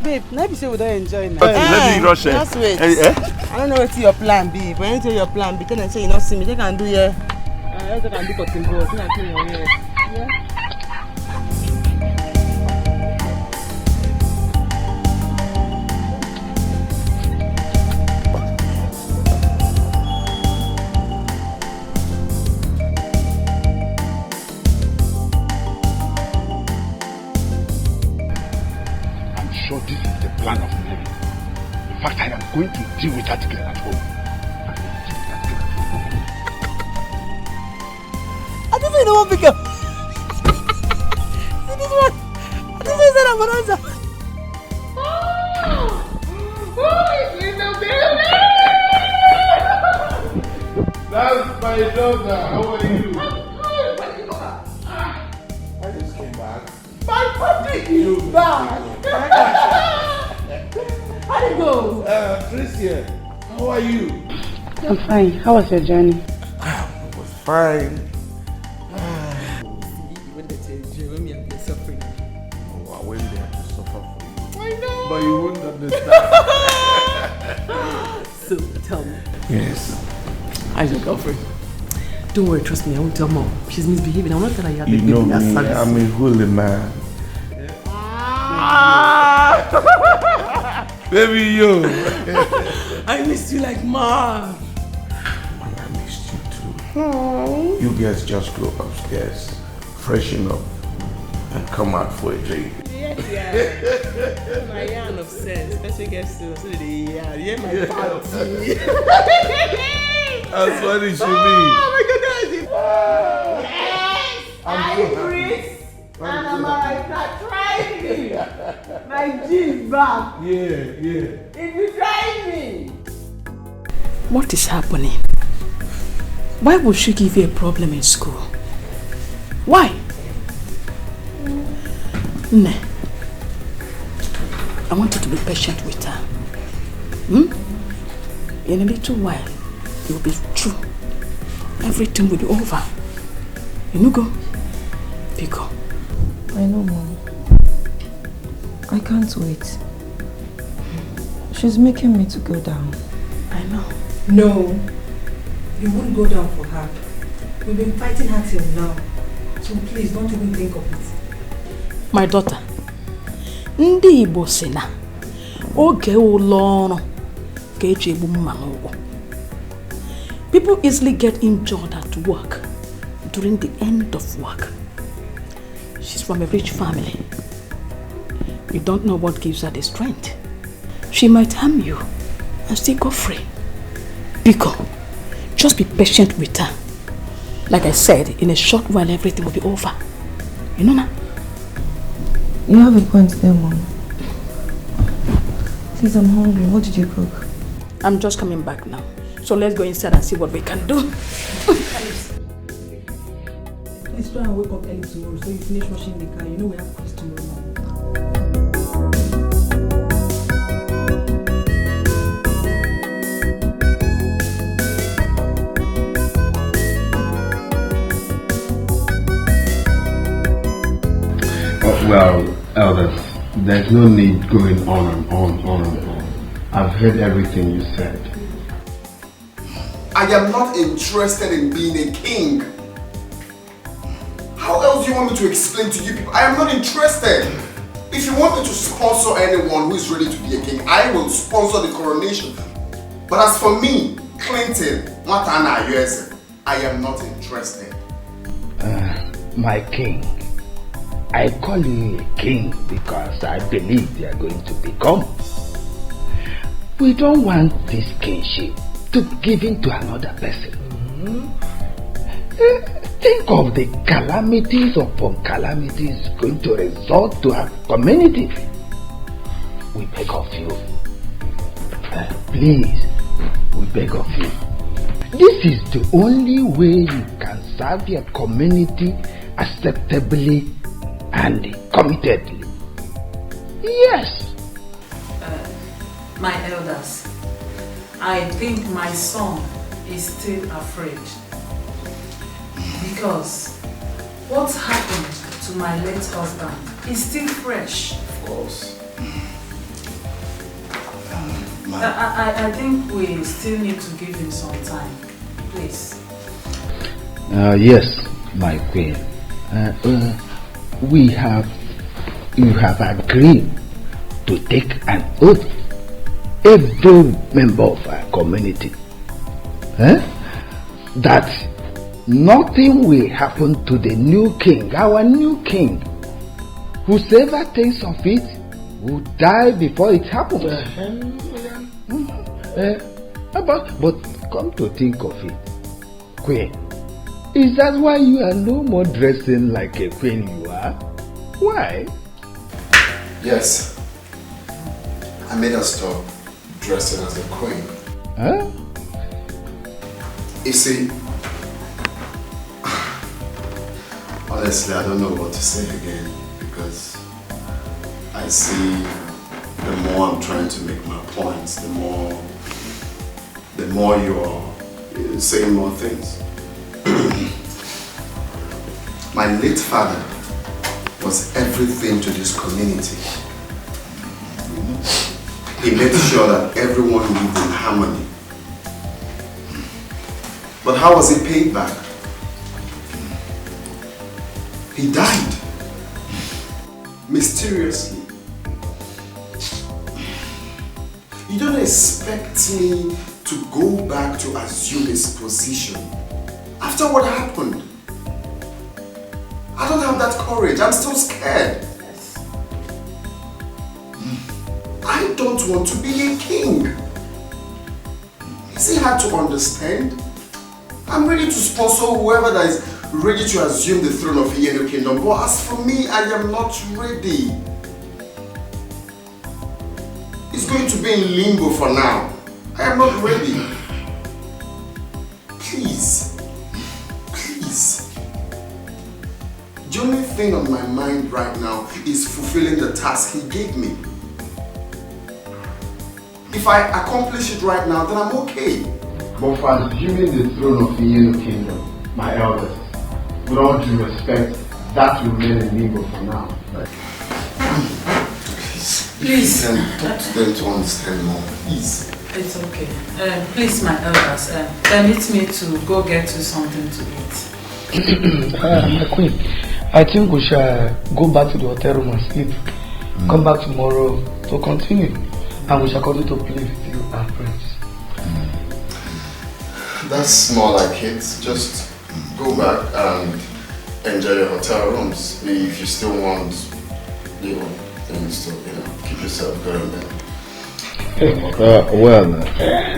Babe, now you say we don't enjoy now. Let me rush. Just wait. I don't know what's your plan be, but anything your plan be, then say you not see me, they can do here. I can do for Timbo, I can do here. Yeah. Sure, this is the plan of Mary. In fact, I am going to deal with that girl at home. I didn't say no one pick up. See this one? I didn't say that bonanza. Who is in the building? That's my daughter. How are you? I just came back. My puppy is back. How did it go? Tricia, how are you? I'm fine. How was your journey? It was fine. When they say Jeremy and they're suffering. Oh, I went there to suffer for you. I know. But you won't understand. So tell me. Yes. How's your girlfriend? Don't worry, trust me, I won't tell mom. She's misbehaving. I won't tell her you have You a know baby. me, I'm a holy man. Baby, yo. I missed you like mad. I missed you too. You guys just go upstairs, freshen up, and come out for a drink. Yeah. My yarn of sense. Especially gets to so yeah, my party. That's what it should be. Oh my goodness. Yes! I'm Chris. And I'm like, try me. My G's back. Yeah. If you try me. What is happening? Why would she give you a problem in school? Why? Nah. I want you to be patient with her. In a little while, it will be true. Everything will be over. You go. Pico. I know, Mom. I can't wait. She's making me to go down. I know. No. You won't go down for her. We've been fighting her till now. So please, don't even think of it. My daughter. Ndị Igbo sị na oge ụlọ ọrụ ka eji egbu mma n'ụkwụ. People easily get injured at work during the end of work. She's from a rich family. You don't know what gives her the strength. She might harm you and still go free. Biko, just be patient with her. Like I said, in a short while everything will be over. You know now? You have a point there, Mom. Please, I'm hungry. What did you cook? I'm just coming back now. So let's go inside and see what we can do. Please try and wake up early tomorrow so you finish washing the car. You know we have quiz tomorrow morning. Well, elders, there's no need going on and on. I've heard everything you said. I am not interested in being a king. How else do you want me to explain to you people? I am not interested. If you want me to sponsor anyone who is ready to be a king, I will sponsor the coronation. But as for me, Clinton, I am not interested. My king, I call you a king because I believe you are going to become. We don't want this kingship to be given to another person. Think of the calamities upon calamities going to result to our community. We beg of you, please, we beg of you. This is the only way you can serve your community acceptably and committedly. Yes. My elders, I think my son is still afraid. Because what happened to my late husband is still fresh. Of course. I think we still need to give him some time. Please. Yes, my queen. You have agreed to take an oath, every member of our community, that nothing will happen to the new king, our new king. Whosoever thinks of it will die before it happens. But come to think of it, queen, is that why you are no more dressing like a queen you are? Why? Yes. I made her stop dressing as a queen. Huh? You see, honestly, I don't know what to say again because I see the more I'm trying to make my points, the more you're saying more things. My late father was everything to this community. He made sure that everyone lived in harmony. But how was he paid back? He died. Mysteriously. You don't expect me to go back to assume his position after what happened. I don't have that courage. I'm still scared. I don't want to be a king. Is it hard to understand? I'm ready to sponsor whoever that is ready to assume the throne of Ini Edo Kingdom. But as for me, I am not ready. It's going to be in limbo for now. I am not ready. Please. Please. The only thing on my mind right now is fulfilling the task he gave me. If I accomplish it right now, then I'm okay. But for assuming the throne of the Ini Edo Kingdom, my elders, with all due respect, that will remain in limbo for now. Please. Talk to them to understand more. Please. It's okay. Please, my elders, permit me to go get you something to eat. My queen, I think we shall go back to the hotel room and sleep. Come back tomorrow to continue. And we shall continue to play with you, our friends. That's more like it. Just go back and enjoy your hotel rooms. If you still want, then still, keep yourself going there.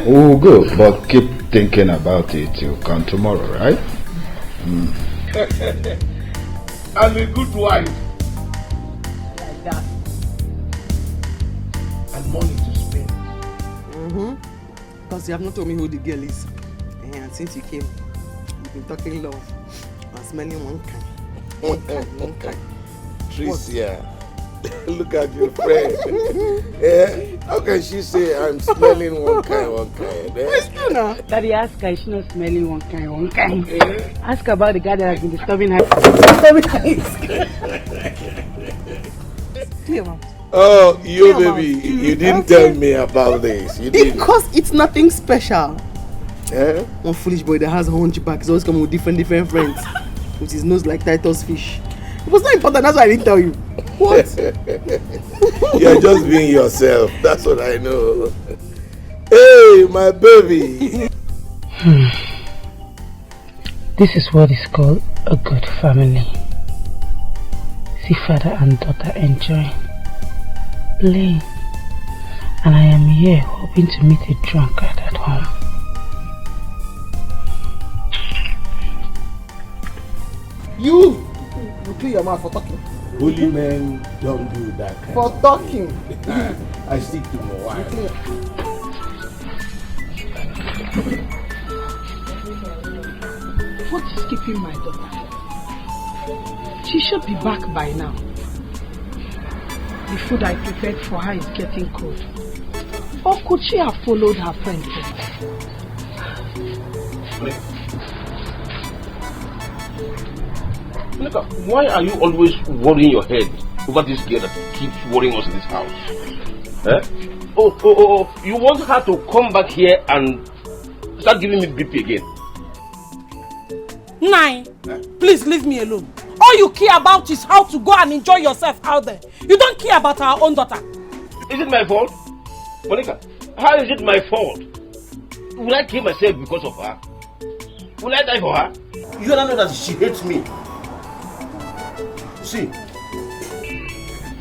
We'll go, but keep thinking about it till come tomorrow, right? I'm a good wife. Like that. And money to spend. Because you have not told me who the girl is. And since you came, you've been talking love. And smelling one kind. One kind. Tricia, look at your friend. How can she say I'm smelling one kind? It's true now. Daddy, ask her, she's not smelling one kind. Ask her about the guy that has been disturbing her. Clear, mom. Oh, you baby, you didn't tell me about this. You didn't. Because it's nothing special. One foolish boy that has a hunchback is always coming with different friends. With his nose like Titus fish. It was not important, that's why I didn't tell you. What? You're just being yourself, that's what I know. Hey, my baby. This is what is called a good family. See father and daughter enjoying, playing, and I am here hoping to meet a drunkard at home. You clear your mouth for talking. Holy men don't do that kind For of talking. I stick to my wife. What is keeping my daughter? She should be back by now. The food I prepared for her is getting cold. Or could she have followed her friend home? Look, why are you always worrying your head over this girl that keeps worrying us in this house? Oh, you want her to come back here and start giving me BP again? Nine, please leave me alone. All you care about is how to go and enjoy yourself out there. You don't care about our own daughter. Is it my fault? Monica, how is it my fault? Will I kill myself because of her? Will I die for her? You don't know that she hates me. See,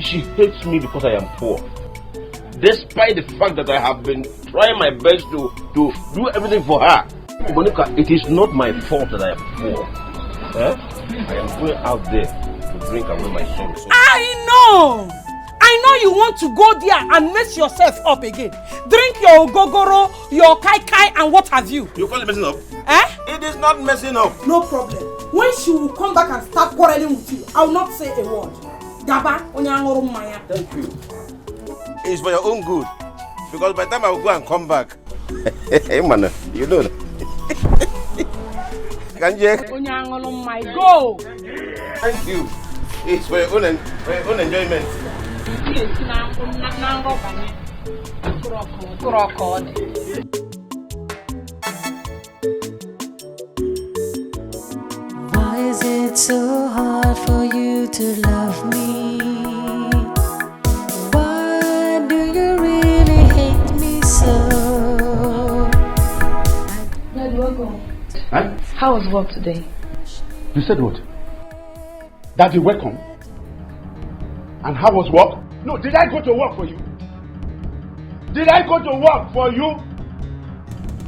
she hates me because I am poor. Despite the fact that I have been trying my best to do everything for her. Monica, it is not my fault that I am poor. I am going out there to drink away my sorrows. I know you want to go there and mess yourself up again. Drink your gogoro, your kai and what have you. You call it messing up? It is not messing up. No problem. When she will come back and start quarreling with you, I will not say a word. Gaba, thank you. It's for your own good. Because by the time I will go and come back, hey man, you know. Can you? Go. Thank you. It's for your own enjoyment. it so hard for you to love me? Why do you really hate me so? Dad, welcome. Huh? How was work today? You said what? Daddy, welcome. And how was work? No, did I go to work for you? Did I go to work for you?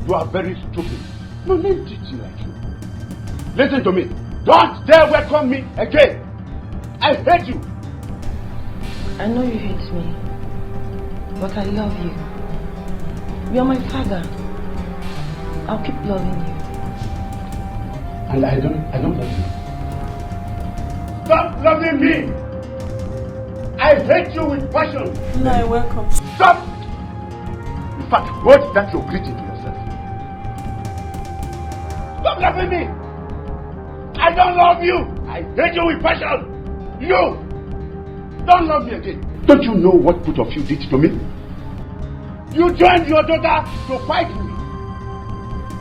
You are very stupid. No, men teach you like you. Listen to me. Don't dare welcome me again. I hate you. I know you hate me, but I love you. You are my father. I'll keep loving you. And I don't love you. Stop loving me. I hate you with passion. No, I welcome. Stop. In fact, what that you're greeting to yourself. Stop loving me. I don't love you. I hate you with passion. You don't love me again. Don't you know what both of you did to me? You joined your daughter to fight me.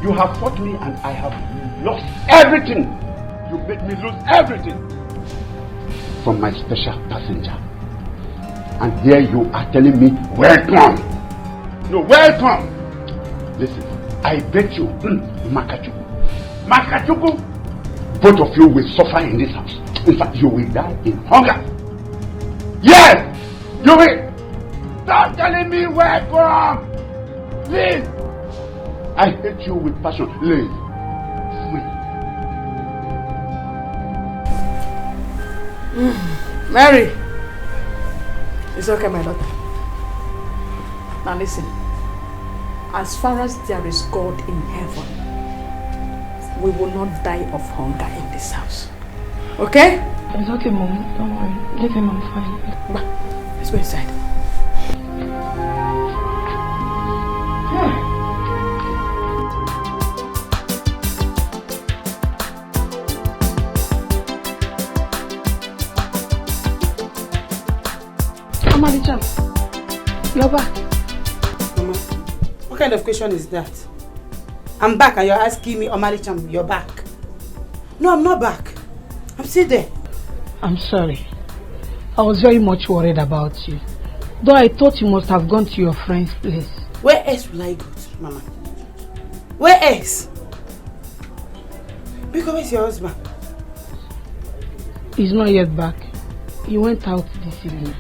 You have fought me and I have lost everything. You made me lose everything from my special passenger. And here you are telling me, welcome. No, welcome. Listen, I bet you, Makachuku, both of you will suffer in this house. In fact, you will die in hunger. Yes, you will. Stop telling me welcome. Please. I hate you with passion. Please. Mary. It's okay, my daughter. Now listen. As far as there is God in heaven, we will not die of hunger in this house. Okay? It's okay, Mom. Don't worry. Leave him, I'm fine. Let's go inside. Amalicha, you're back. Mama, what kind of question is that? I'm back and you're asking me, Omalicham, you're back. No, I'm not back. I'm still there. I'm sorry. I was very much worried about you. Though I thought you must have gone to your friend's place. Where else will I go to, Mama? Where else? Because where's your husband? He's not yet back. He went out this evening.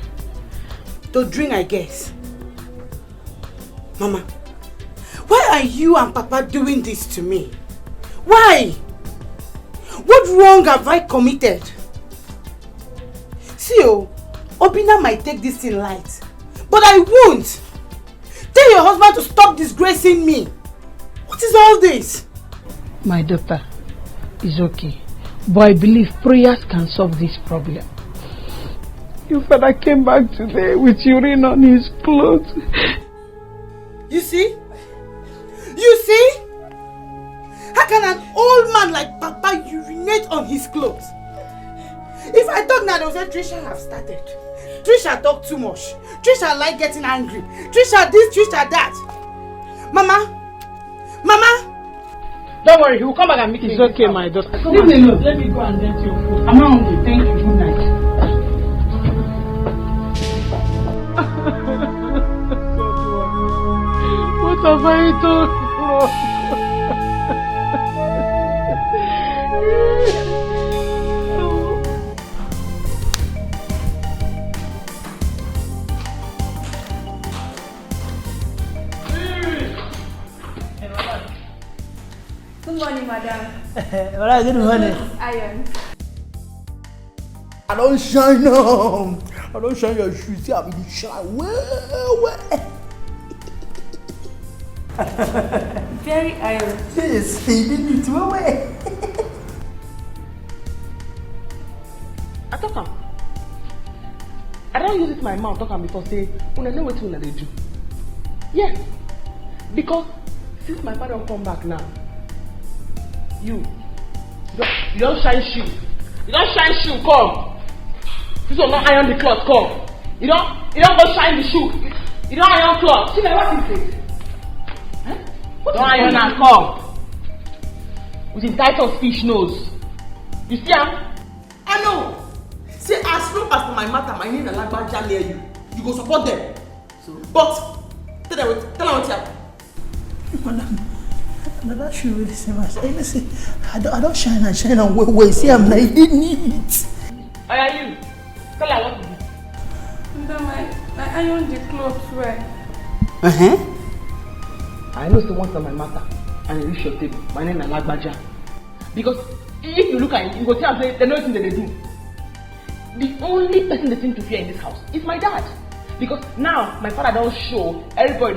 To drink, I guess. Mama, why are you and Papa doing this to me? Why? What wrong have I committed? See, Obina might take this in light, but I won't. Tell your husband to stop disgracing me. What is all this? My daughter, it's okay. But I believe prayers can solve this problem. Your father came back today with urine on his clothes. You see? You see? How can an old man like Papa urinate on his clothes? If I talk now, they will say Trisha have started. Trisha talk too much. Trisha like getting angry. Trisha this, Trisha that. Mama? Don't worry, he will come back and meet me. It's okay, my daughter. Leave me alone. Let me go and get your food. I'm not hungry. Thank you. Good night. What have I done? Good morning, madam. Alright, good morning. Iron. I don't shine on. I don't shine your shoes. See, I'm in the shine. Well. Very iron. Yes, he did it well. I talk am. I don't use it my mouth talk am before say, una know what una dey do. Yes, because since my father come back now, you don't shine shoe. You don't shine shoe, come. This will not iron the cloth, come. You don't go shine the shoe. You don't iron cloth. See, what is it? Huh? Don't iron and come. With his tight of fish nose. You see him? I know. See, as long as my matter, my name and Lagbaja near you, you go support them. So, but tell them what you have. Madam, that should be the same as listen. I don't shine and wait. See, I'm not eating it. Where are you? Tell her what to do. I iron the clothes well. I know someone's on my matter and you reach your table. My name is Lagbaja. Because if you look at it, you go tell them they know nothing that they do. The only person they seem to fear in this house is my dad. Because now my father don't show, everybody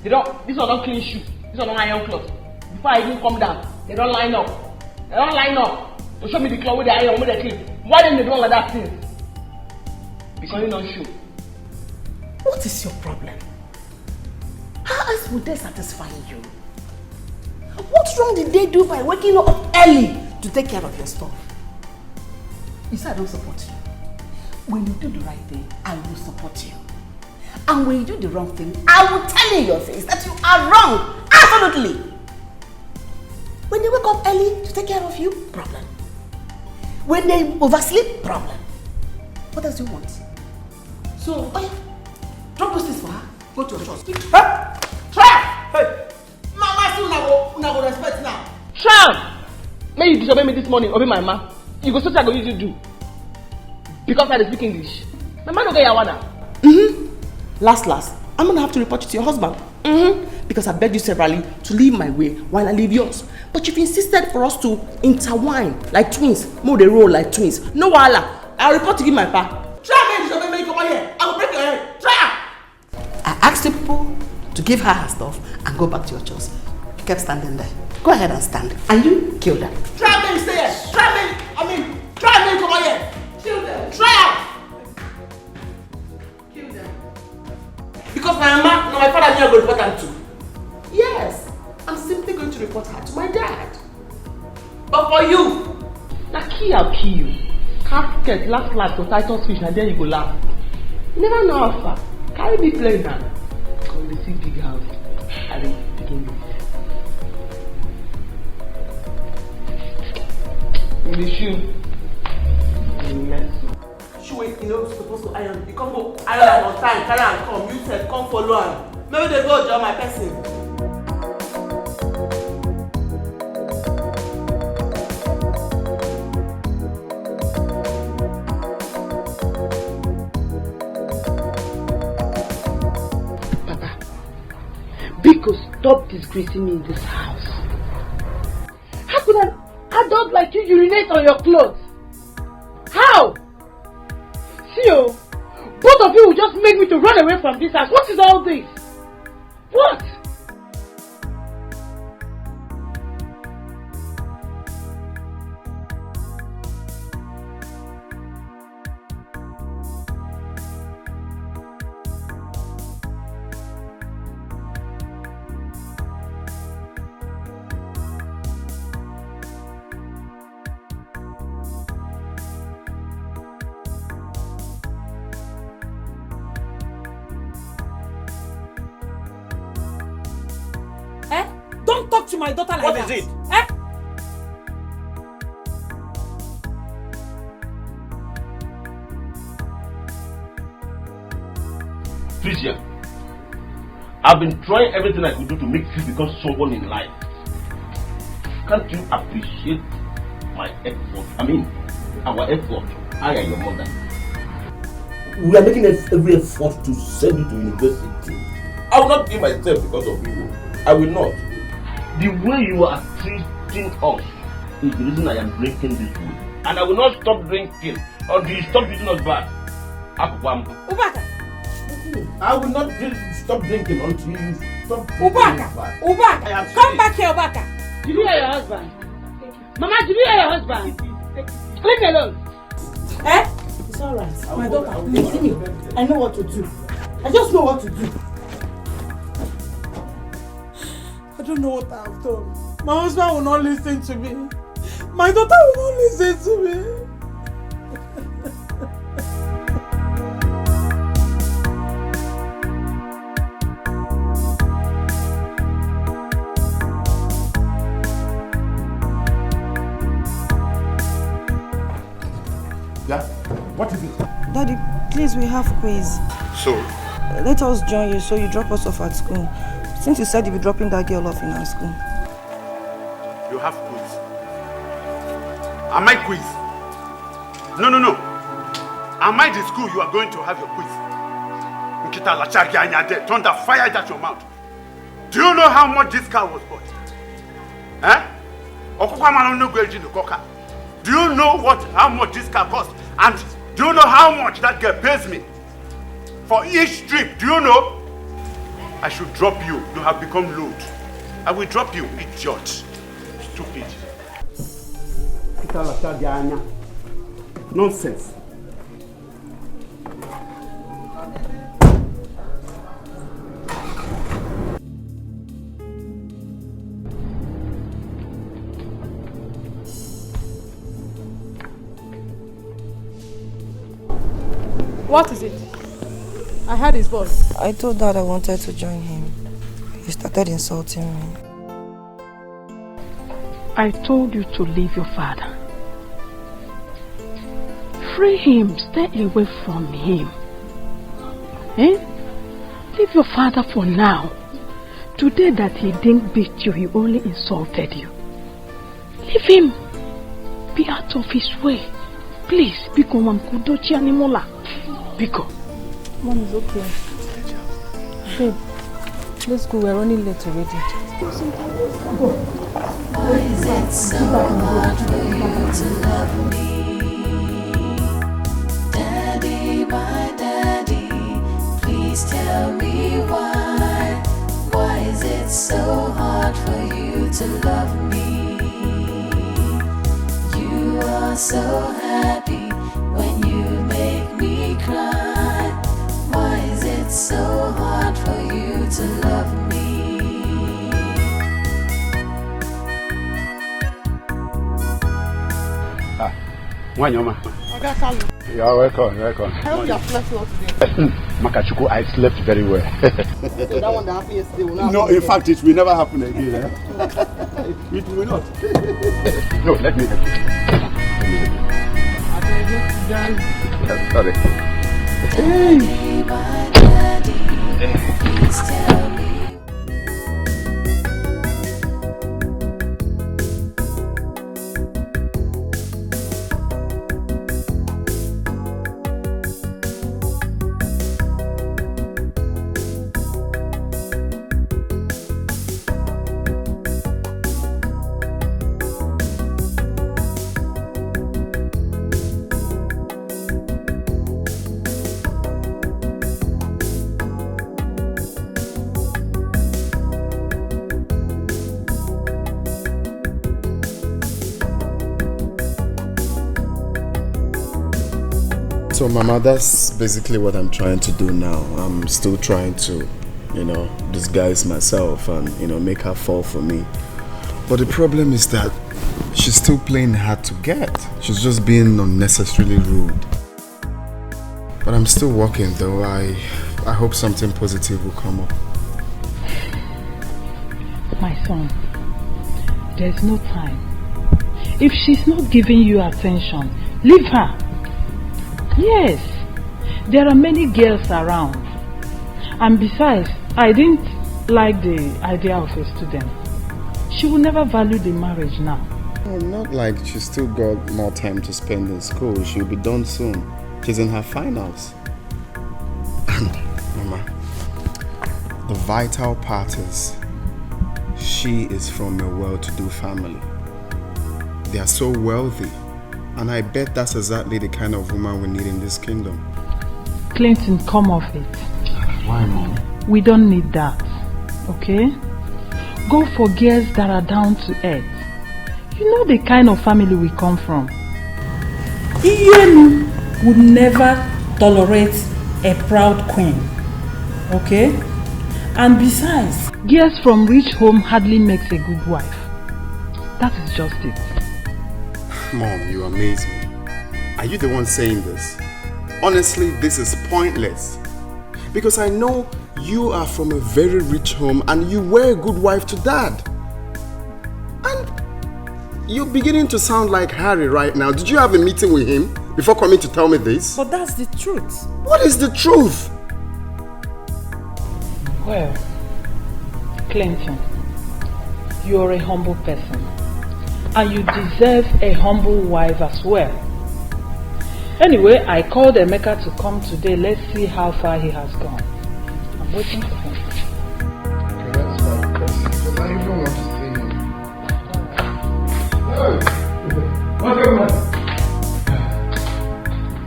this one don't clean shoes, this one don't iron clothes. Before I even come down, they don't line up. They don't line up to show me the clothes with the iron, with the clean. Why didn't they do all of that thing? Because you don't show. What is your problem? How else would they satisfy you? What wrong did they do by waking up early to take care of your stuff? You say I don't support you. When you do the right thing, I will support you. And when you do the wrong thing, I will tell you in your face that you are wrong. Absolutely. When they wake up early to take care of you, problem. When they oversleep, problem. What else do you want? So, oh yeah, drop those things for her. Go to your church. Huh? Try! Hey! Mama still not respect now. Try! May you disobey me this morning, obey my ma. You go so I go use you do. Because I speak English. My man don't get yawana. Last, I'm gonna have to report you to your husband. Because I begged you severally to leave my way while I leave yours. But you've insisted for us to intertwine like twins. Move the roll like twins. No wahala. I'll report to you my pa. Try me, disobey me, come on here. I will break your head. Try! I asked the people to give her her stuff and go back to your church. You kept standing there. Go ahead and stand. And you kill them. Try me, stay here. Try me, come on here. Kill them. Try out. Kill them. Because my mama, my father knew I would report them too. Yes. I'm simply going to report her to my dad. But for you, I'll kill you. Casket, last for Titus fish, and then you go laugh. You never know how far. Carry me play now. Come to see big house. I will begin with. In the shoe. Shoe, you know, supposed to iron. You come go iron on time, carry and come. You said come follow her. Maybe they go join my person. Because stop disgracing me in this house. How could an adult like you urinate on your clothes? How? See, both of you will just make me to run away from this house. What is all this? What? Don't talk to my daughter like that. What is it? Tricia, I've been trying everything I could do to make you become someone in life. Can't you appreciate my effort? I mean, our effort. I and your mother. We are making every effort to send you to university. I will not give myself because of you. I will not. The way you are treating us is the reason I am drinking this way. And I will not stop drinking until you stop treating us bad. Ubaka! I will not stop drinking until you stop Ubaka! Ubaka! Come back here, Ubaka! Did you hear your husband? Mama, did you hear your husband? Leave me alone. It's alright. My daughter, you see me. I know what to do. I just know what to do. I don't know what I've done. My husband will not listen to me. My daughter will not listen to me. Please, we have quiz. So? Let us join you so you drop us off at school. Since you said you'll be dropping that girl off in our school. You have quiz. Am I quiz? No. Am I the school you are going to have your quiz? Thunder fired at your mouth. Do you know how much this car was bought? Do you know how much this car cost? And do you know how much that girl pays me for each trip? Do you know? I should drop you. You have become lewd. I will drop you, idiot. Stupid. Nonsense. What is it? I heard his voice. I told Dad I wanted to join him. He started insulting me. I told you to leave your father. Free him. Stay away from him. Leave your father for now. Today that he didn't beat you, he only insulted you. Leave him. Be out of his way. Please, Biko Mamkudochi Animola. Biko. Mom is okay. Babe, let's go. We're running late already. Why is it so hard for you to love me? Daddy, my daddy, please tell me why. Why is it so hard for you to love me? You are so happy when you make me cry. Why is it so hard for you to love me? Wanyoma. You are welcome, I hope you have slept well today. Makachuku, I slept very well. So that one that happened yesterday will not No, happen in fact, it will never happen again. It will not. No, let me help you. Sorry. Daddy, my daddy, please tell me. So Mama, that's basically what I'm trying to do now. I'm still trying to, disguise myself and, make her fall for me. But the problem is that she's still playing hard to get. She's just being unnecessarily rude. But I'm still working though. I hope something positive will come up. My son, there's no time. If she's not giving you attention, leave her. Yes, there are many girls around. And besides, I didn't like the idea of a student. She will never value the marriage now. Oh, not like she's still got more time to spend in school. She'll be done soon. She's in her finals. And, Mama, the vital part is she is from a well-to-do family. They are so wealthy. And I bet that's exactly the kind of woman we need in this kingdom. Clinton, come off it. Why, Mom? We don't need that, okay? Go for girls that are down to earth. You know the kind of family we come from. Iyenu would never tolerate a proud queen, okay? And besides, girls from rich home hardly makes a good wife. That is just it. Mom, you amaze me. Are you the one saying this? Honestly, this is pointless. Because I know you are from a very rich home and you were a good wife to Dad. And you're beginning to sound like Harry right now. Did you have a meeting with him? before coming to tell me this? But that's the truth. What is the truth? Well, Clinton, you're a humble person. And you deserve a humble wife as well. Anyway, I called Emeka to come today. Let's see how far he has gone. I'm waiting for him. Okay, that's fine. Because I even want to see him. Hey! What's up, man?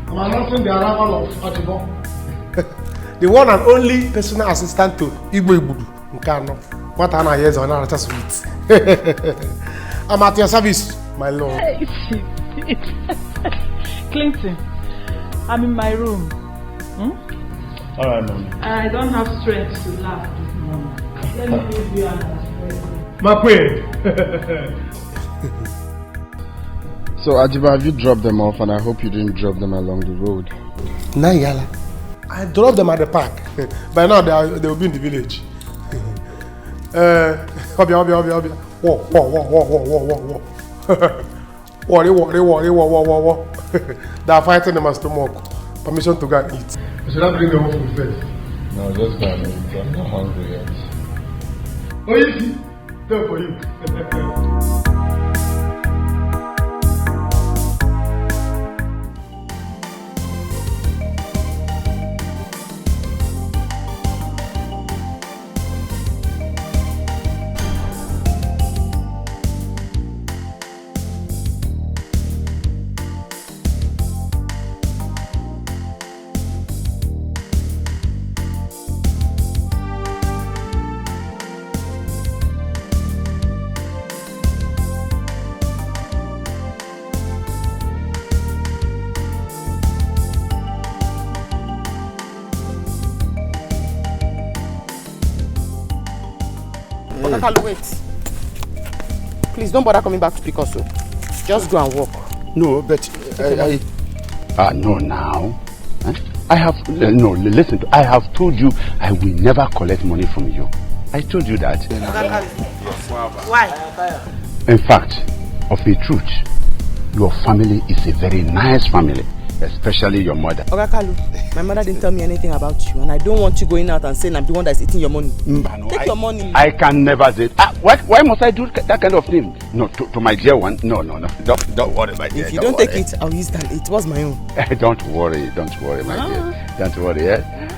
I'm announcing the arrival of Atibo. The one and only personal assistant to Igbo Ibudu Nkano. What Anna hears on our sweet. I'm at your service, my lord. Clinton, I'm in my room. Alright, Mommy. I don't have strength to laugh this morning. Let me leave you and My queen. So, Ajiba, have you dropped them off? And I hope you didn't drop them along the road. Nayala. I dropped them at the park. By now, they will be in the village. Obia. Whoa. Worry. They are fighting them as stomach. Permission to go and eat. Should I bring them food first? No, just go and eat. I'm not hungry yet. Oh, you see? There for you. Wait. Please don't bother coming back to pick us up. Just go and walk. No, but no now. I have no. Listen, I have told you I will never collect money from you. I told you that. Why? In fact, of a truth, your family is a very nice family, especially your mother. Ogakalu, my mother didn't tell me anything about you, and I don't want you going out and saying I'm the one that's eating your money. Take your money. I can never say. Why must I do that kind of thing? No, to my dear one. No. Don't worry, my dear. If you don't take it, I'll use that. It was my own. Don't worry, my dear. Don't worry, yeah?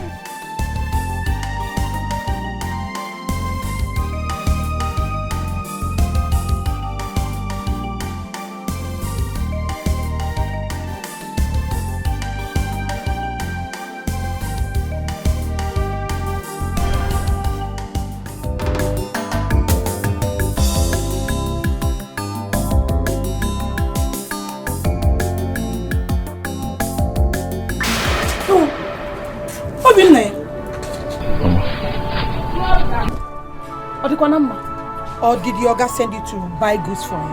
Or did your Oga send you to buy goods for him?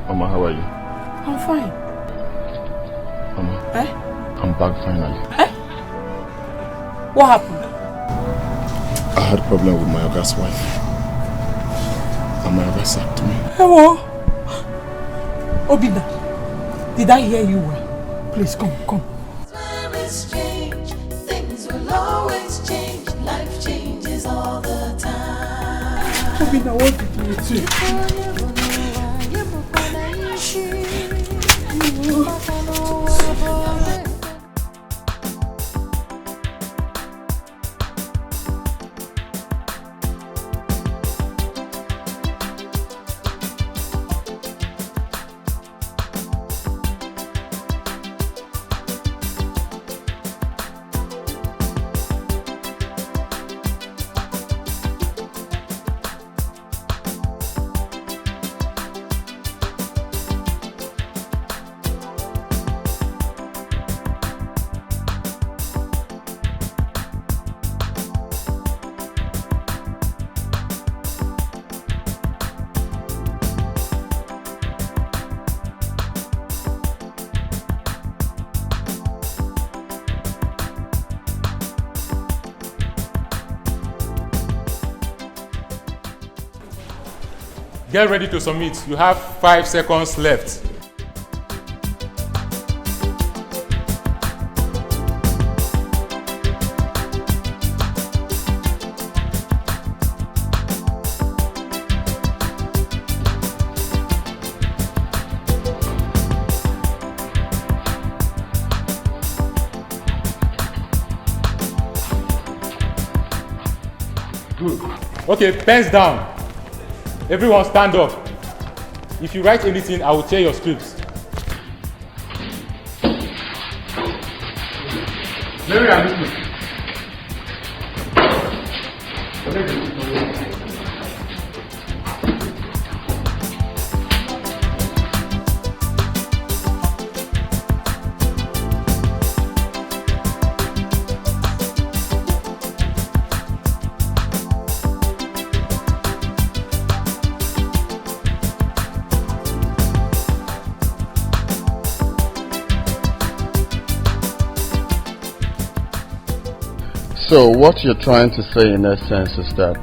Mama, how are you? I'm fine. Mama, I'm back finally. What happened? I had a problem with my Oga's wife. And my Oga sacked me. Hello? Obina, did I hear you well? Please come. Time is change, things will always change, life changes all the time. Obina, what did you do? Get ready to submit. You have 5 seconds left. Good. Okay, pens down. Everyone stand up. If you write anything, I will tear your scripts. Mary, I'm listening. So what you're trying to say in essence is that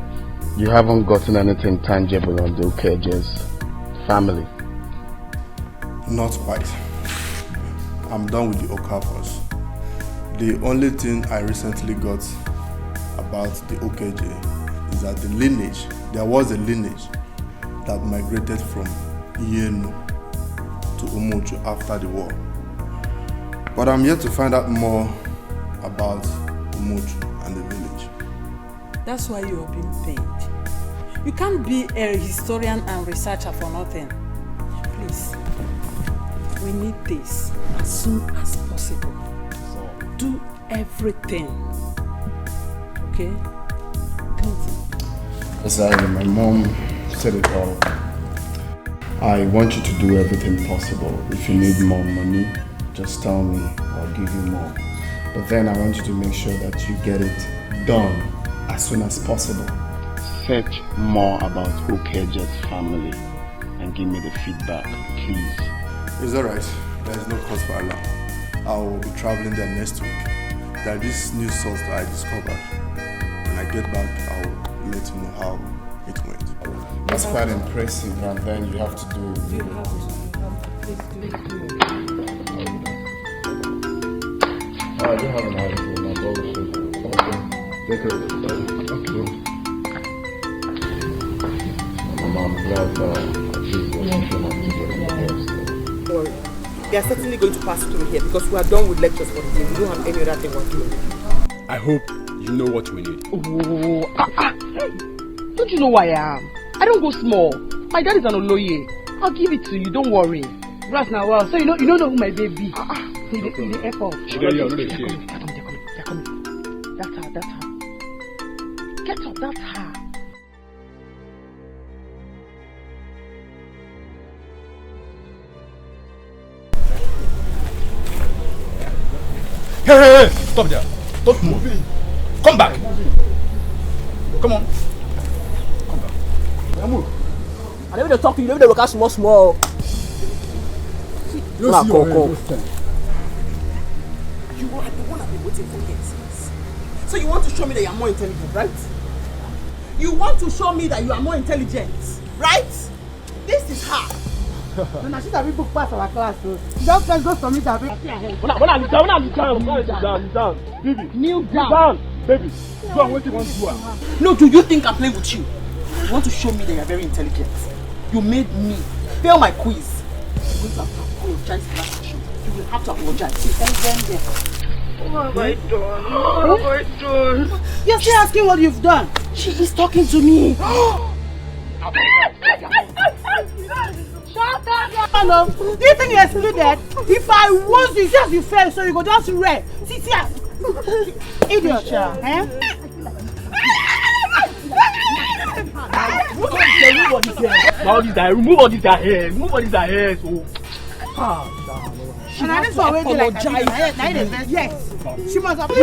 you haven't gotten anything tangible on the Okeje's family? Not quite. I'm done with the Okafors. The only thing I recently got about the Okeje is that there was a lineage that migrated from Iyenu to Umuchu after the war. But I'm yet to find out more about Umuchu and the village. That's why you are being paid. You can't be a historian and researcher for nothing. Please, we need this as soon as possible. Do everything. Okay? Exactly, my mom said it all. I want you to do everything possible. If you need more money, just tell me, I'll give you more. But then I want you to make sure that you get it done as soon as possible. Search more about Okeje's family and give me the feedback, please. It's alright. There's no cause for alarm. I will be traveling there next week. There is this new source that I discovered. When I get back, I will let you know how it went. That's quite impressive, and then you have to do it. I don't have an article, my bullshit. Okay. Take it. Okay. I'm glad that Don't worry. They are certainly going to pass through here because we are done with lectures for the day. We don't have any other thing we're doing. I hope you know what we need. Oh, don't you know who I am? I don't go small. My dad is an Oloye. I'll give it to you, don't worry. Right now, well, so you don't know who my baby is. In the airport. They're coming. That's her. Get up, that's her. Hey! Stop there. Don't move. Come back. Come on. Come back. Move. I never talk to you, never look at small. You see your You are the one I've been waiting for years. So you want to show me that you are more intelligent, right? You want to show me that you are more intelligent, right? This is her. No, she's a big book pass our class. Just let's go from it. When I'm down. Baby. Kneel down. Baby. Do what you want to do. No, do you think I'm playing with you? You want to show me that you're very intelligent. You made me fail my quiz. You're going to have to apologize for that action. You will have to apologize. What have I done? You're still asking what you've done. She is talking to me. Shut up! Hello. Do you think you're excluded? If I was you, just you fail, so you go just red. See, idiot, eh? Remove all this hair. And I just apologize. Yes. She must have. You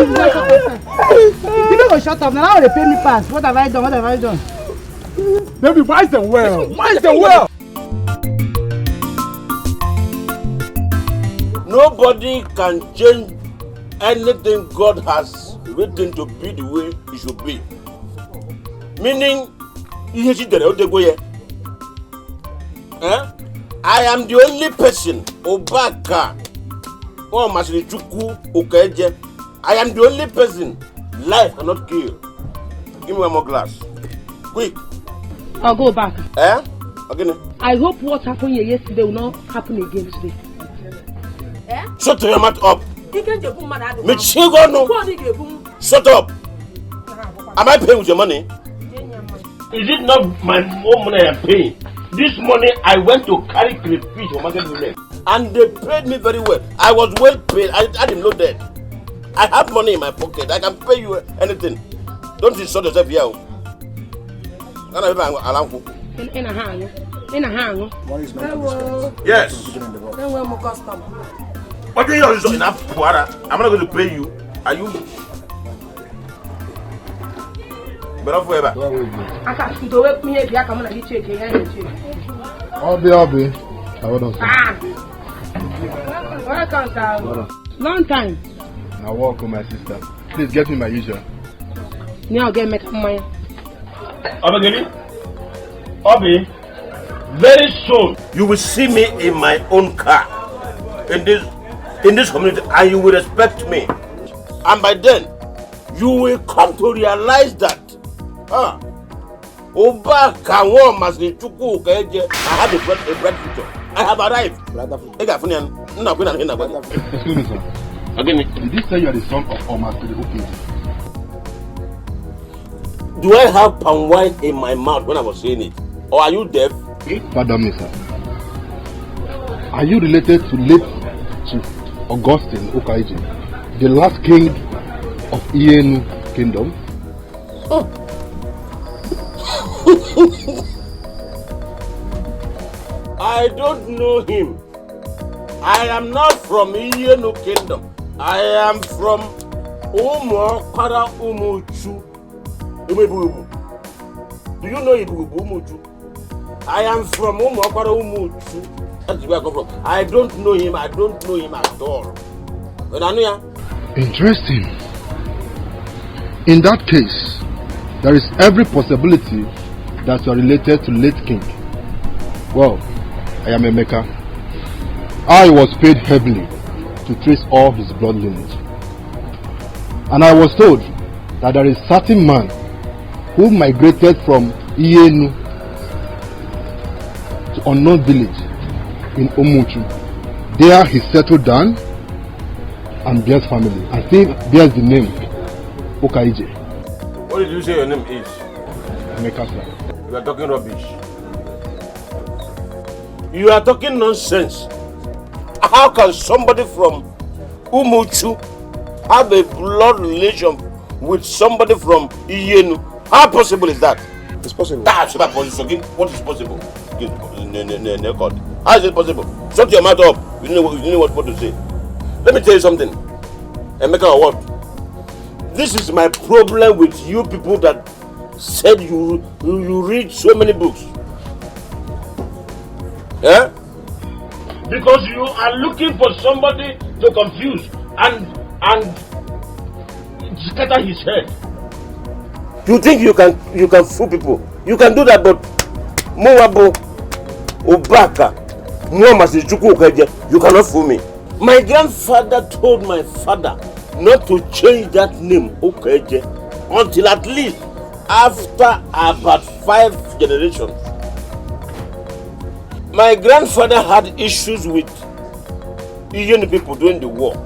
don't go shut up. Now they pay me pass. What have I done? Baby, why is them well? Nobody can change anything God has written to be the way it should be. Meaning, I am the only person, Obaka, Okeje. I am the only person life cannot kill. Give me one more glass. Quick. I'll go back. Again. I hope what happened here yesterday will not happen again today. Shut your mouth up. Shut up. Am I paying with your money? Is it not my own money I am paying? This money I went to carry crayfish for market women. And they paid me very well. I was well paid. I didn't know that. I have money in my pocket. I can pay you anything. Don't insult yourself here. Yes. What do you know is enough, Puara? I'm not going to pay you. Are you? But not forever. I can't to wake me if you come and check again. I'll be. I wouldn't say. Long time. Now walk with my sister. Please get me my usual. Now get me money. Obi, very soon you will see me in my own car in this community, and you will respect me. And by then, you will come to realize that Oba Kawo Masnichuku Keje, I have a bright future. I have arrived. Excuse me, sir. Again, did you say you are the son of Omar Okage? Do I have palm wine in my mouth when I was saying it? Or are you deaf? Pardon me, sir. Are you related to late Chief Augustine Okaiji, the last king of Ienu Kingdom? Oh. I don't know him. I am not from Ienu Kingdom. I am from Umo Kwara Umuchu. Do you know Umuchu? I am from Umo Kwara Umuchu. That's where I come from. I don't know him. I don't know him at all. Interesting. In that case, there is every possibility that you are related to late king. Well, I am Emeka. I was paid heavily to trace all his blood lineage. And I was told that there is a certain man who migrated from Ienu to unknown village in Omuchu. There he settled down and bears family. I think bears the name Okaije. What did you say your name is? Emeka, sir. You are talking rubbish. You are talking nonsense. How can somebody from Umuchu have a blood relation with somebody from Ienu? How possible is that? It's possible. That's not possible. What is possible? How is it possible? Shut your mouth up. You know what to say. Let me tell you something. Emeka or what? This is my problem with you people that said you read so many books. Yeah? Because you are looking for somebody to confuse and scatter his head. You think you can fool people? You can do that, but Moabo, Obaka, you cannot fool me. My grandfather told my father not to change that name Okeje until at least after about 5 generations. My grandfather had issues with Indian people during the war,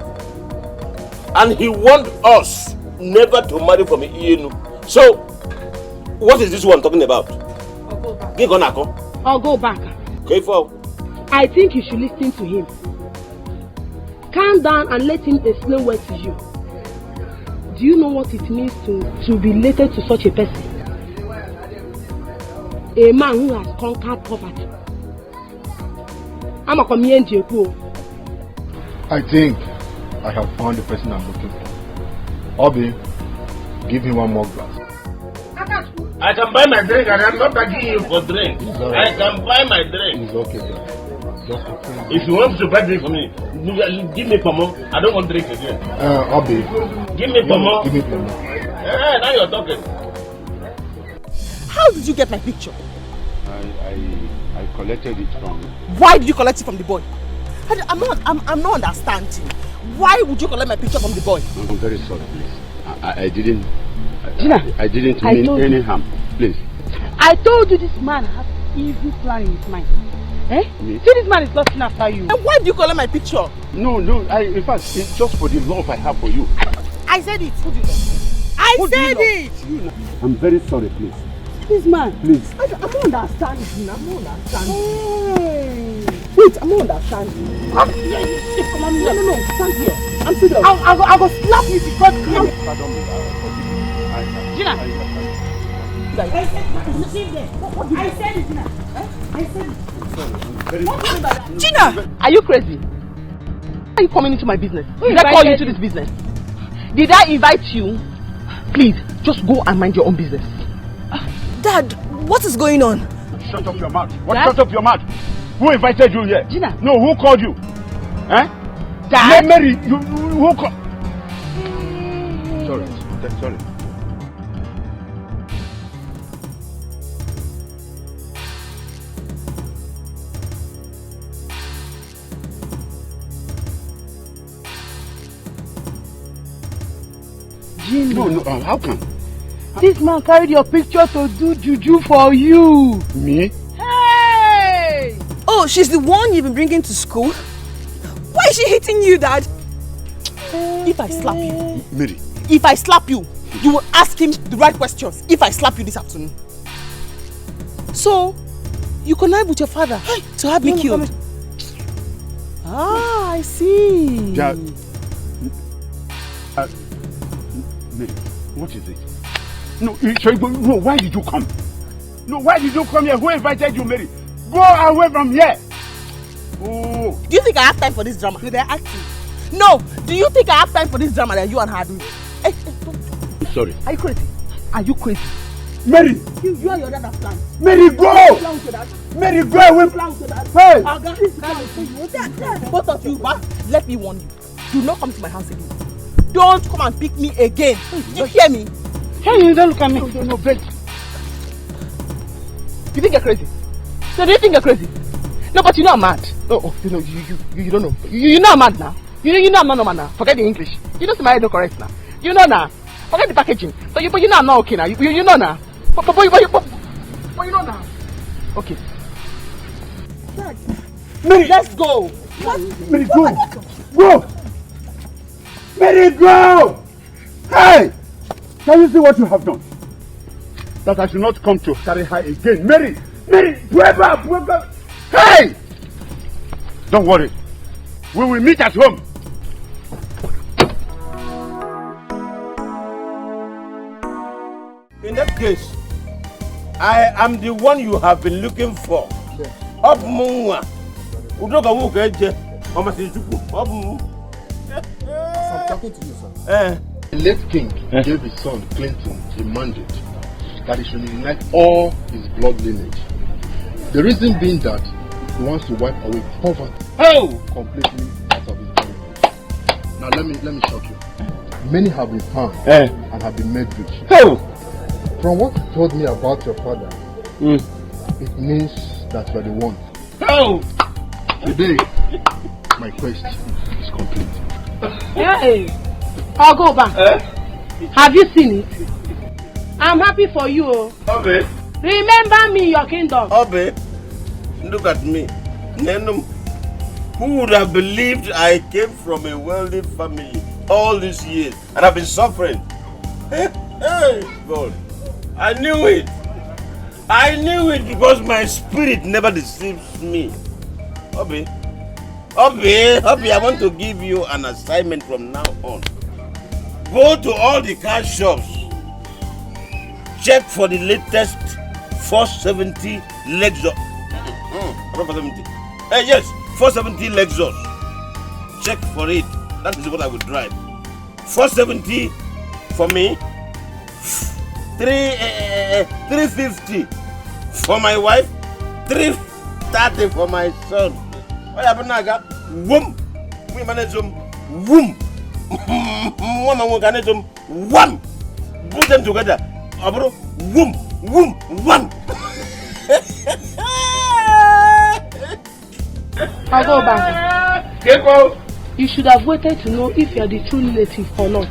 and he warned us never to marry from Ienu. So, what is this one talking about? I'll go back. Okay, for. I think you should listen to him. Calm down and let him explain what to you. Do you know what it means to be related to such a person? A man who has conquered poverty. I'm a community. I think I have found the person I'm looking for. Obi, give him one more glass. I can buy my drink and I'm not begging you for drink. I can buy my drink. It's okay, sir. Just if you want to buy drink for me, give me pomo. I don't want drink again. Obi. Give me pomo. Give me pomo. Now you're talking. How did you get my picture? I collected it from. Why did you collect it from the boy? I'm not understanding. Why would you collect my picture from the boy? I'm very sorry, please. I didn't mean any harm. Please. I told you this man has evil plan in his mind. Eh? See, this man is lusting after you. And why do you collect my picture? No. In fact, it's just for the love I have for you. I said it. I said it. I'm very sorry, please. This man. Please. I'm not understanding. I'm not understanding. Hey. Wait, I'm not understanding. Come on, no, stand here. I'm serious. I'll go slap you because Pardon me. Gina. I said it now. I said it. Gina! Are you crazy? Why are you coming into my business? Did I call you into this business? Did I invite you? Please, just go and mind your own business. Dad, what is going on? Shut up your mouth. What? Shut up your mouth. Who invited you here? Gina. No, who called you? Eh? Dad. Mary, who called? Sorry. Gina. No, how come? This man carried your picture to do juju for you. Me? Hey! Oh, she's the one you've been bringing to school? Why is she hitting you, Dad? If I slap you, Mary. If I slap you, you will ask him the right questions. If I slap you this afternoon. So, you connive with your father to have me killed. Ah, I see. Dad. Mary, what is it? No, why did you come? No, why did you come here? Who invited you, Mary? Go away from here. Oh. Do you think I have time for this drama? They're acting. No, do you think I have time for this drama that you and her are doing? I'm sorry. Are you crazy? Are you crazy? Mary! You and your dad have plans. Mary, go! Mary, go away! Hey! Both of you, let me warn you. Do not come to my house again. Don't come and pick me again. You hear me? Hey, you don't look at me. No, wait. You think you're crazy? No, do you think you're crazy? No, but you know I'm mad. Oh, you know, you don't know. You know I'm mad now. You know I'm not normal now. Forget the English. You know my head no correct now. You know now. Forget the packaging. But you know I'm not okay now. You know now. But you know now. Okay. Dad. Mary, let's go. Mary, go. Go. Mary, go. Hey! Can you see what you have done? That I should not come to carry her again. Mary! Whoever! Hey! Don't worry. We will meet at home. In that case, I am the one you have been looking for. Up Munga. Udoga Wukeje. Mama Sijuku. Up I'm talking to you, sir. The late king gave his son Clinton a mandate that he should unite all his blood lineage. The reason being that he wants to wipe away poverty completely out of his lineage. Now let me shock you. Many have been found and have been made rich. From what you told me about your father, it means that you are the one. Today, my quest is complete. Hey, I'll go back. Have you seen it? I'm happy for you. Obe. Remember me in your kingdom. Obe, look at me. Who would have believed I came from a wealthy family all these years and I've been suffering? Hey, God. I knew it because my spirit never deceives me. Obe, I want to give you an assignment from now on. Go to all the car shops. Check for the latest 470 Lexus. 470. Yes, 470 Lexus. Check for it. That is what I would drive. 470 for me. 350 for my wife. 330 for my son. What happened now? Whoom. We manage them. Whoom. Wham. Put them together. Abro. Whoom. One. I'll go back. You should have waited to know if you are the true relative or not.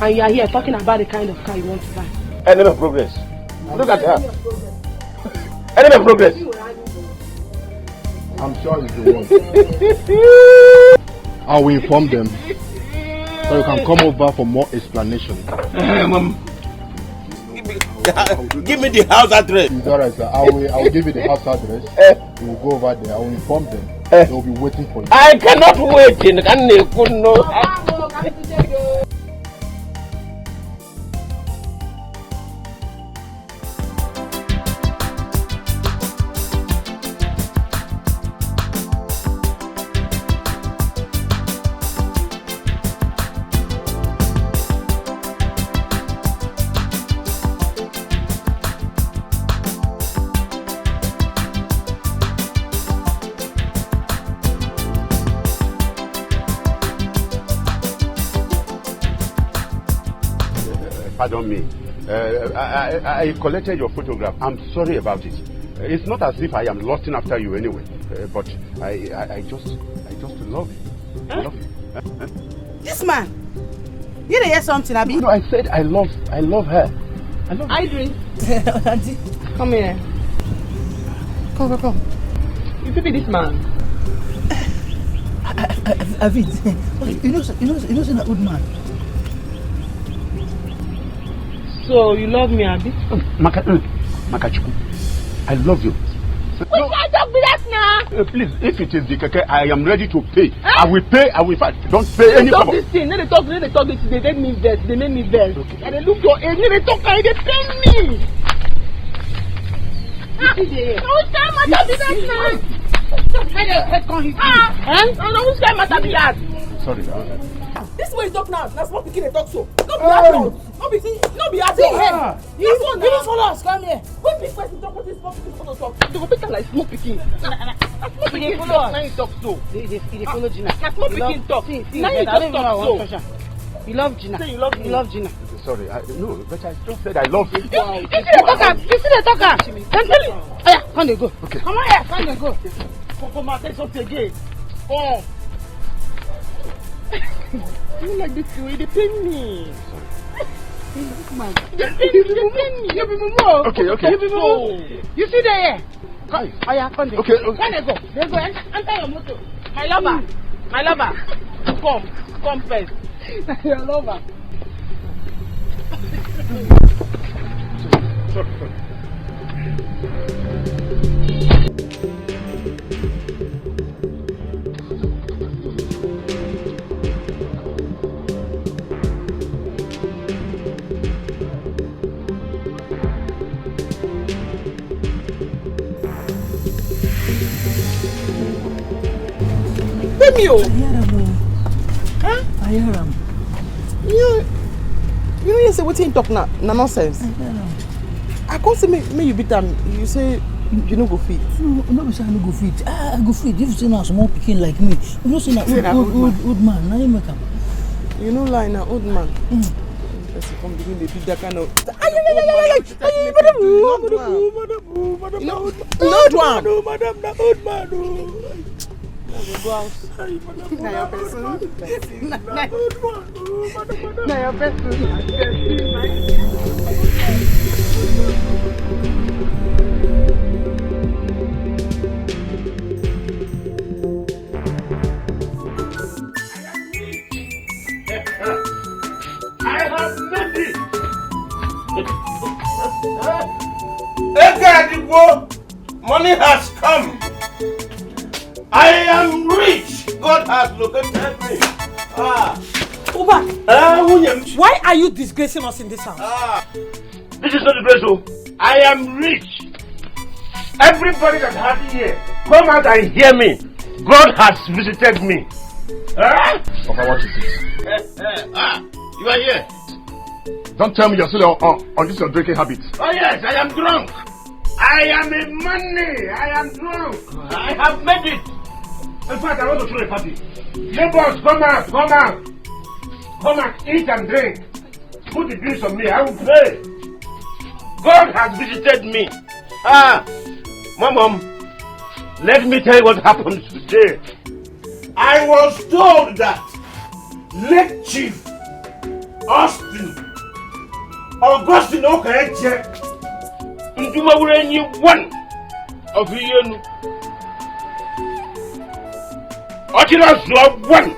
And you are here talking about the kind of car you want to buy. Enemy of progress. Look at her. Enemy of progress. I'm sure it's the one. I will inform them so you can come over for more explanation. Give me the house address. It's alright, sir. I will give you the house address. We will go over there. I will inform them. They will be waiting for you. I cannot wait. Pardon me. I collected your photograph. I'm sorry about it. It's not as if I am lusting after you anyway. But I just love you. I love you. This man, you didn't hear something, Abi? No, I said I love her. I love her. Idris, come here. Come. You could be this man. Avid, you know, that good man. So you love me, Abi? Makachuku, I love you. We can't talk with us now. Please, if it is Dikeh, I am ready to pay. I will pay. Don't pay any talk cover. This thing. They talk this. They made me vex. They Okay. And they look your age. They talk. They pay me. Who's time matter be that now? Who's time matter be that? Sorry. This way you talk now. That's what we talk so. Don't be hard. Don't be hard. You don't follow us. Come here. When big person talk with this photo talk, they go better like smoke picking. Smoke picking talk. Now you talk so. They follow Gina. Smoke picking talk. Now you just talk so. You love Gina. Say you love Gina. Sorry, no, but I just said I love you. You see the talker. I'm telling you. Oh yeah, come they go. Okay. Come on here, come they go. Come on, take something again. Come. You like this way, they pay me. Okay. You see there? Hi. Oh yeah, come they. Okay. Come they go. They go. Enter your motor. My lover. Come first. Your lover. Sorry. I hear him. You know you say what you talk now nonsense. I can't say me you beat them. You say you no go fit. No, say I no go fit. I go fit. If you say now small pikin like me, you know say na old man. Now you make am. You know like na old man. Person come begin dey beat that kind of. Madam, na old man. Go out. Now your person. Now your person. I have made it. Money has come. I am rich. God has located me. Uba, why are you disgracing us in this house? This is not disgraceful. I am rich. Everybody that has here, come out and hear me. God has visited me. Okay, what is it? You are here. Don't tell me you're still on this your drinking habit. Oh yes, I am drunk. I am in money. I am drunk. I have made it. In fact, I want to throw a party. Neighbors, come out. Come out, eat and drink. Put the drinks on me. I will pray. God has visited me. Mom, let me tell you what happened today. I was told that late Chief Augustine Okaeche Ndumawurenyi one of Iyenu Ochirazua one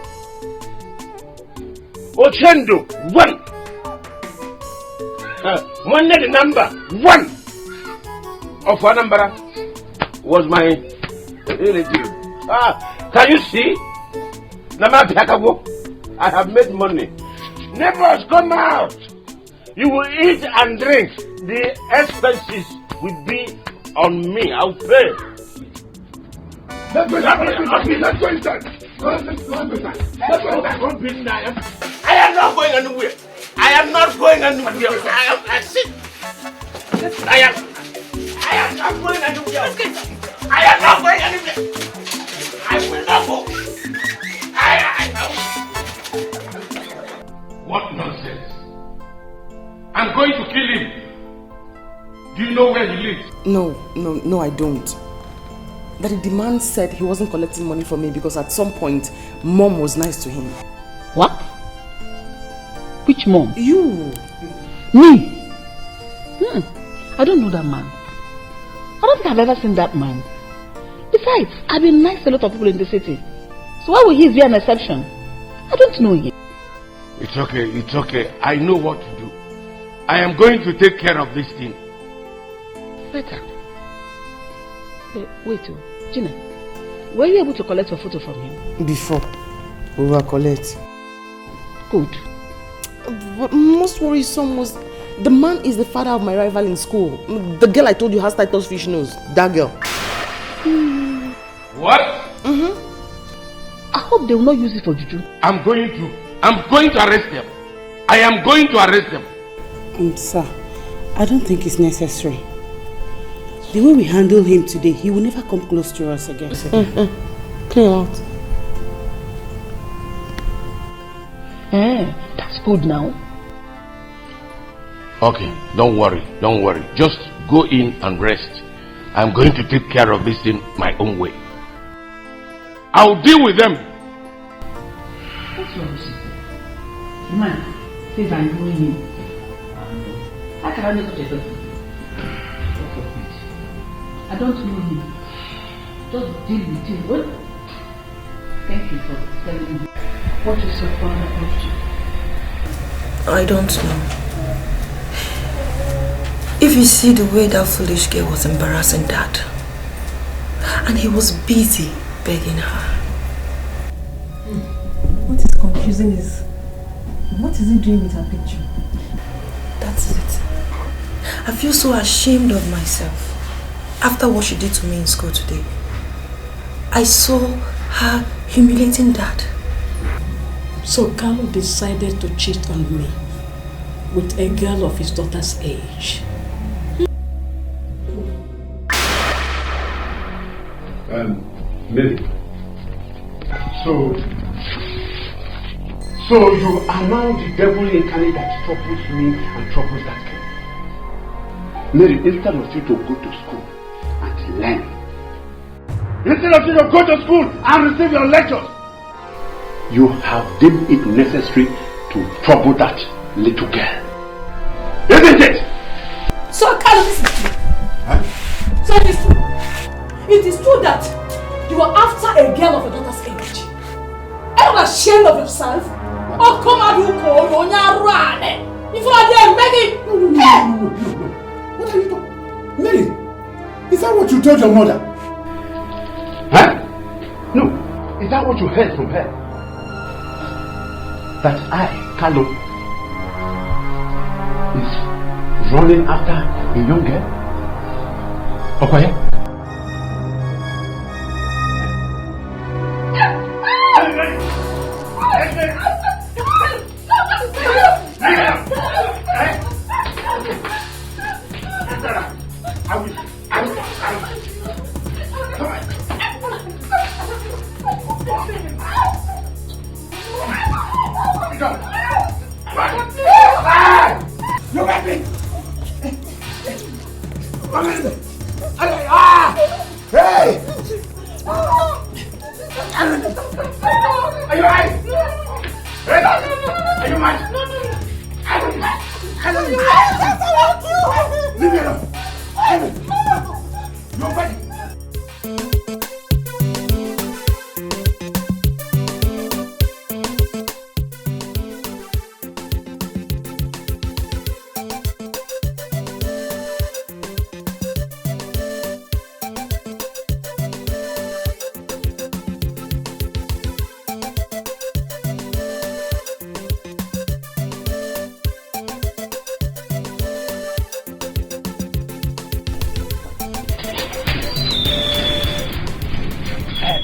Ochendo one One the number one of Anambra was my relative. Can you see? I have made money. Neighbors, come out. You will eat and drink. The expenses will be on me. I'll pay. Let's go inside. I am not going anywhere. I am not going anywhere. I am not going anywhere. I am not going anywhere. I will not go. What nonsense. I'm going to kill him. Do you know where he lives? No, I don't. That the man said he wasn't collecting money from me because at some point, Mom was nice to him. What? Which mom? You. Me? I don't know that man. I don't think I've ever seen that man. Besides, I've been nice to a lot of people in the city. So why would he be an exception? I don't know him. It's okay. I know what to do. I am going to take care of this thing. Better. Wait, Gina, were you able to collect a photo from him? Before, we were collect. Good. But most worrisome was the man is the father of my rival in school. The girl I told you has Titus fish nose. That girl. What? I hope they will not use it for juju. I'm going to arrest them. I am going to arrest them. Sir, I don't think it's necessary. The way we handle him today, he will never come close to us again. Clear out. That's good now. Okay, don't worry. Just go in and rest. I'm going to take care of this thing my own way. I'll deal with them. What's wrong with you? The man says I'm doing him. How can I make such a person? I don't know him. Just deal with him. What? Thank you for telling me. What is your father about you? I don't know. If you see the way that foolish girl was embarrassing Dad, and he was busy begging her. What is confusing is, what is he doing with her picture? That's it. I feel so ashamed of myself after what she did to me in school today. I saw her humiliating Dad. So Carlo decided to cheat on me with a girl of his daughter's age. Mary. So you are now the devil incarnate that troubles me and troubles that girl. Mary, instead of you to go to school and learn, instead of you to go to school and receive your lectures, you have deemed it necessary to trouble that little girl. Isn't it? So Carlo, listen to me. So it is true that you are after a girl of your daughter's age. Are you not ashamed of yourself? Oh, come on, you call on your run. If you are there begging. No. What are you talking? Mary, is that what you told your mother? Huh? No. Is that what you heard from her? That I, Carlo, is running after a young girl? Okay? Look at me! Hey! Are you right? Are you mad? Leave me alone! Nobody!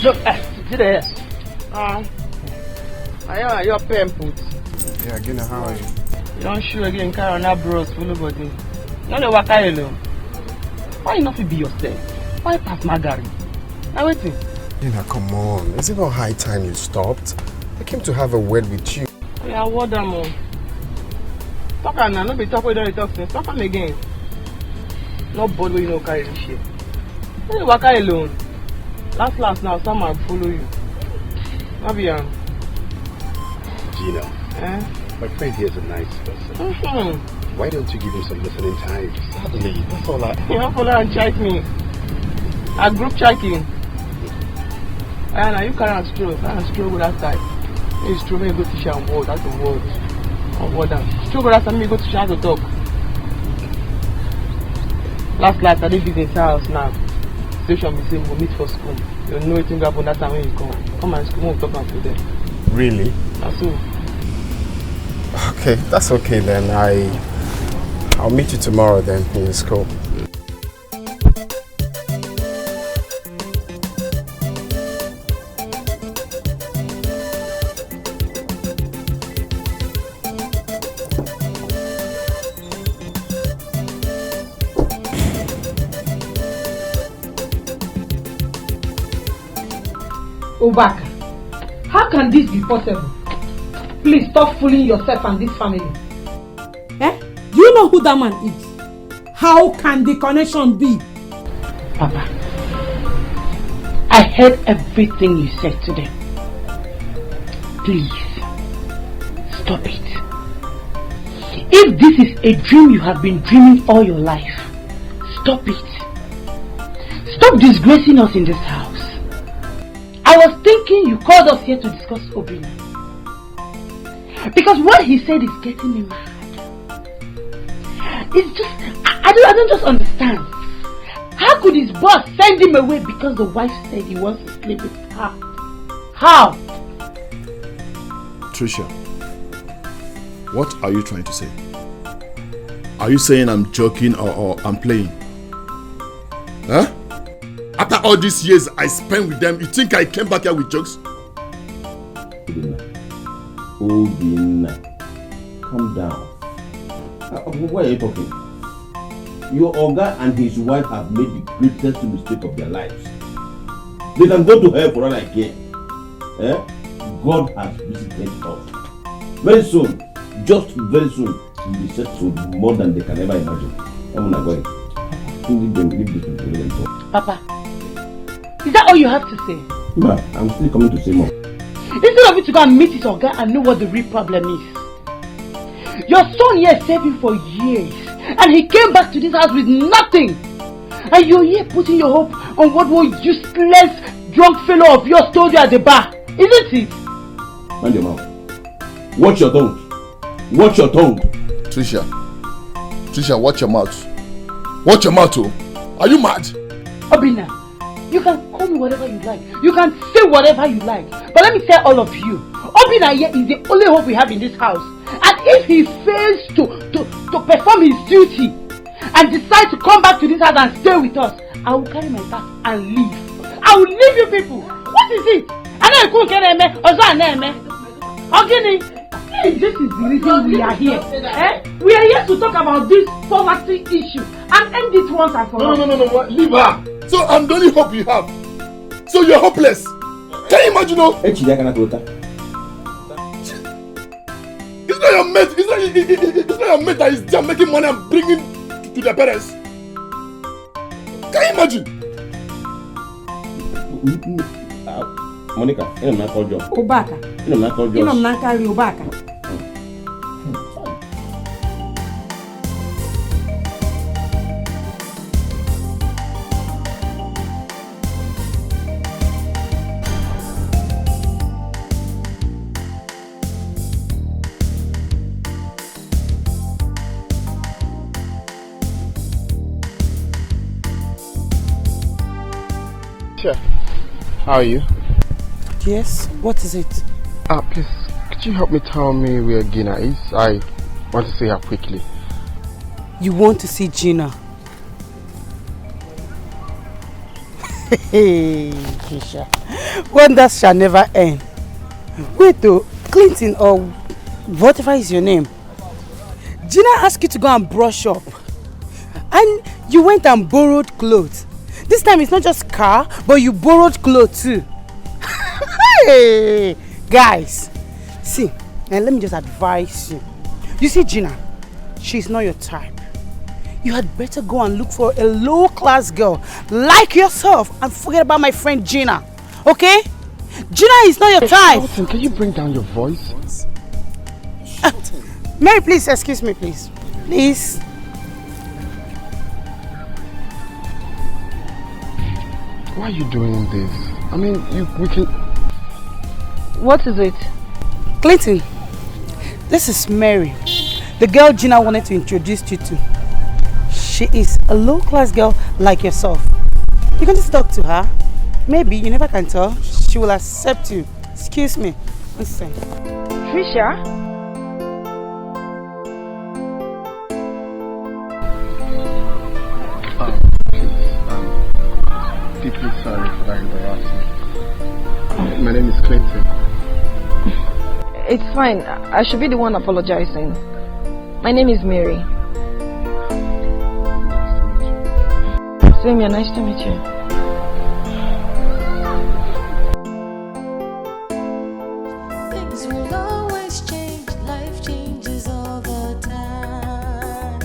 Look, see there. I your pen put. Yeah, Gina, how are you? You don't show again, carry on that bros, full body. You know what I alone. Why not be yourself? Why pass Margaret? Now waiting. Gina, come on. Is it not high time you stopped? I came to have a word with you. Yeah, what damn on. Talk on now, not be talk with the talk since. Talk on again. No board where you know carry this shit. You don't walk alone. Last now, someone follow you. Maybe Gina, my friend here is a nice person. Why don't you give him some listening time? Sadly, that's all I... You don't follow and chat me. A group chatting. And now you can't stroll. Can't stroll with that side. You stroll me go to share on board. That's the word. On board down. Stroll with that side. Me go to share to talk. Last I did business house now. Station be saying we'll meet for school. You know anything happen that time when you come. Come and school, we'll talk about them. Really? That's all. Okay, that's okay then. I'll meet you tomorrow then in the school. Obaka, how can this be possible? Please stop fooling yourself and this family. Do you know who that man is? How can the connection be? Papa, I heard everything you said today. Please, stop it. If this is a dream you have been dreaming all your life, stop it. Stop disgracing us in this house. I was thinking you called us here to discuss Obina. Because what he said is getting me mad. It's just, I don't just understand. How could his boss send him away because the wife said he wants to sleep with her? How? Tricia, what are you trying to say? Are you saying I'm joking or I'm playing? Huh? After all these years I spent with them, you think I came back here with jokes? Obina, calm down. Why are you talking? Your Oga and his wife have made the greatest mistake of their lives. They can go to hell for all I care. God has visited us. Very soon, just very soon, we'll be settled more than they can ever imagine. I'm not going. Leave this to them. Papa, is that all you have to say? Ma, I'm still coming to say more. Instead of you to go and meet his Oga and know what the real problem is. Your son here saved him for years and he came back to this house with nothing. And you're here putting your hope on what one useless drunk fellow of yours told you at the bar. Isn't it? Mind your mouth. Watch your tongue. Watch your tongue. Tricia, watch your mouth. Watch your mouth, oh. Are you mad? Obina, you can call me whatever you like. You can say whatever you like. But let me tell all of you, Obina here is the only hope we have in this house. And if he fails to perform his duty and decide to come back to this house and stay with us, I will carry my bag and leave. I will leave you people. What is it? This is the reason we are here. We are here to talk about this poverty issue and end it once and for all. No, leave her. So I'm the only hope you have. So you're hopeless. Can you imagine? It's not your mate. It's not your mate that is just making money and bringing to their parents. Can you imagine? Monica, I'm not called John. Obaka. I'm not called John. I'm not carry Obaka. How are you? Yes, what is it? Please, could you help me tell me where Gina is? I want to see her quickly. You want to see Gina? Hey, Trisha. Wonders shall never end. Wait though, Clinton or whatever is your name. Gina asked you to go and brush up. And you went and borrowed clothes. This time it's not just car, but you borrowed clothes too. Hey, guys, see, now let me just advise you. You see Gina, she's not your type. You had better go and look for a low-class girl like yourself and forget about my friend Gina. Okay? Gina is not your type. Listen, can you bring down your voice? Mary, please, excuse me, please. Please. Why are you doing this? I mean, we can... What is it? Clinton, this is Mary, the girl Gina wanted to introduce you to. She is a low-class girl like yourself. You can just talk to her. Maybe, you never can tell, she will accept you. Excuse me. Listen. Trisha? Deeply sorry for that embarrassment. My name is Clinton. It's fine. I should be the one apologizing. My name is Mary. Same here. Nice to meet you. Things will always change. Life changes all the time.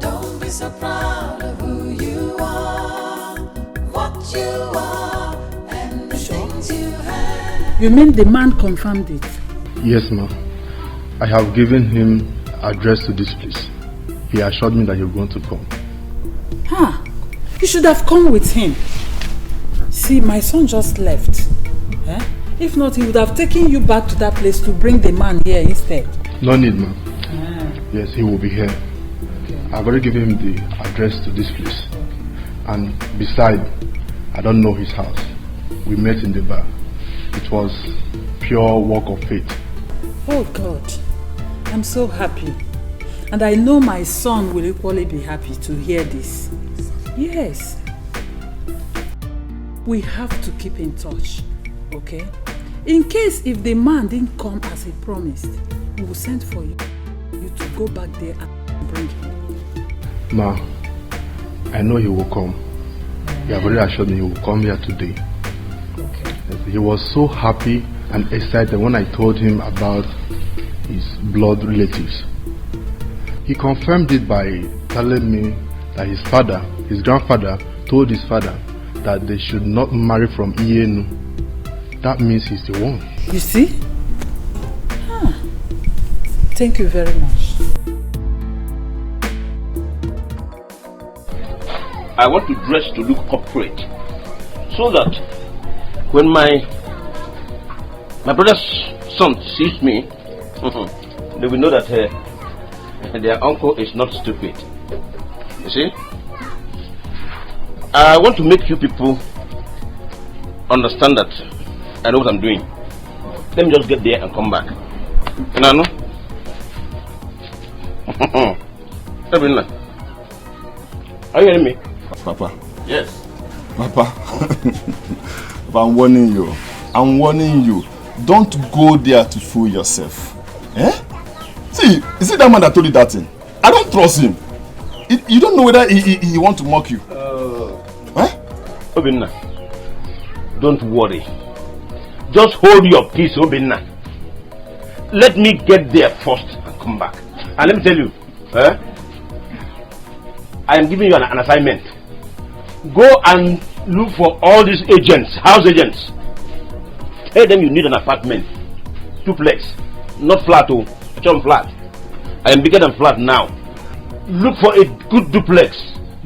Don't be so proud of who you are, what you are, and the things you have. You mean the man confirmed it? Yes, ma'am. I have given him address to this place. He assured me that you're going to come. Huh? You should have come with him. See, my son just left. Eh? If not, he would have taken you back to that place to bring the man here instead. No need, ma'am. Yes, he will be here. Okay. I've already given him the address to this place. And besides, I don't know his house. We met in the bar. It was pure work of faith. Oh God, I'm so happy. And I know my son will equally be happy to hear this. Yes. We have to keep in touch, okay? In case if the man didn't come as he promised, we will send for you to go back there and bring him. Ma, I know he will come. He have already assured me he will come here today. Okay. He was so happy and excited when I told him about his blood relatives. He confirmed it by telling me that his father, his grandfather, told his father that they should not marry from Ienu. That means he's the one. You see? Huh. Thank you very much. I want to dress to look corporate, so that when my brother's son sees me, they will know that their uncle is not stupid. You see? I want to make you people understand that I know what I'm doing. Let me just get there and come back. You know? Are you hearing me? Papa. Yes. Papa. Papa, I'm warning you. I'm warning you. Don't go there to fool yourself. Eh? See, is it that man that told you that thing? I don't trust him. You don't know whether he want to mock you. Obinna, don't worry. Just hold your peace, Obinna. Let me get there first and come back. And let me tell you, I am giving you an assignment. Go and look for all these agents, house agents. Tell them you need an apartment, duplex, not flat, flat. I am bigger than flat now. Look for a good duplex,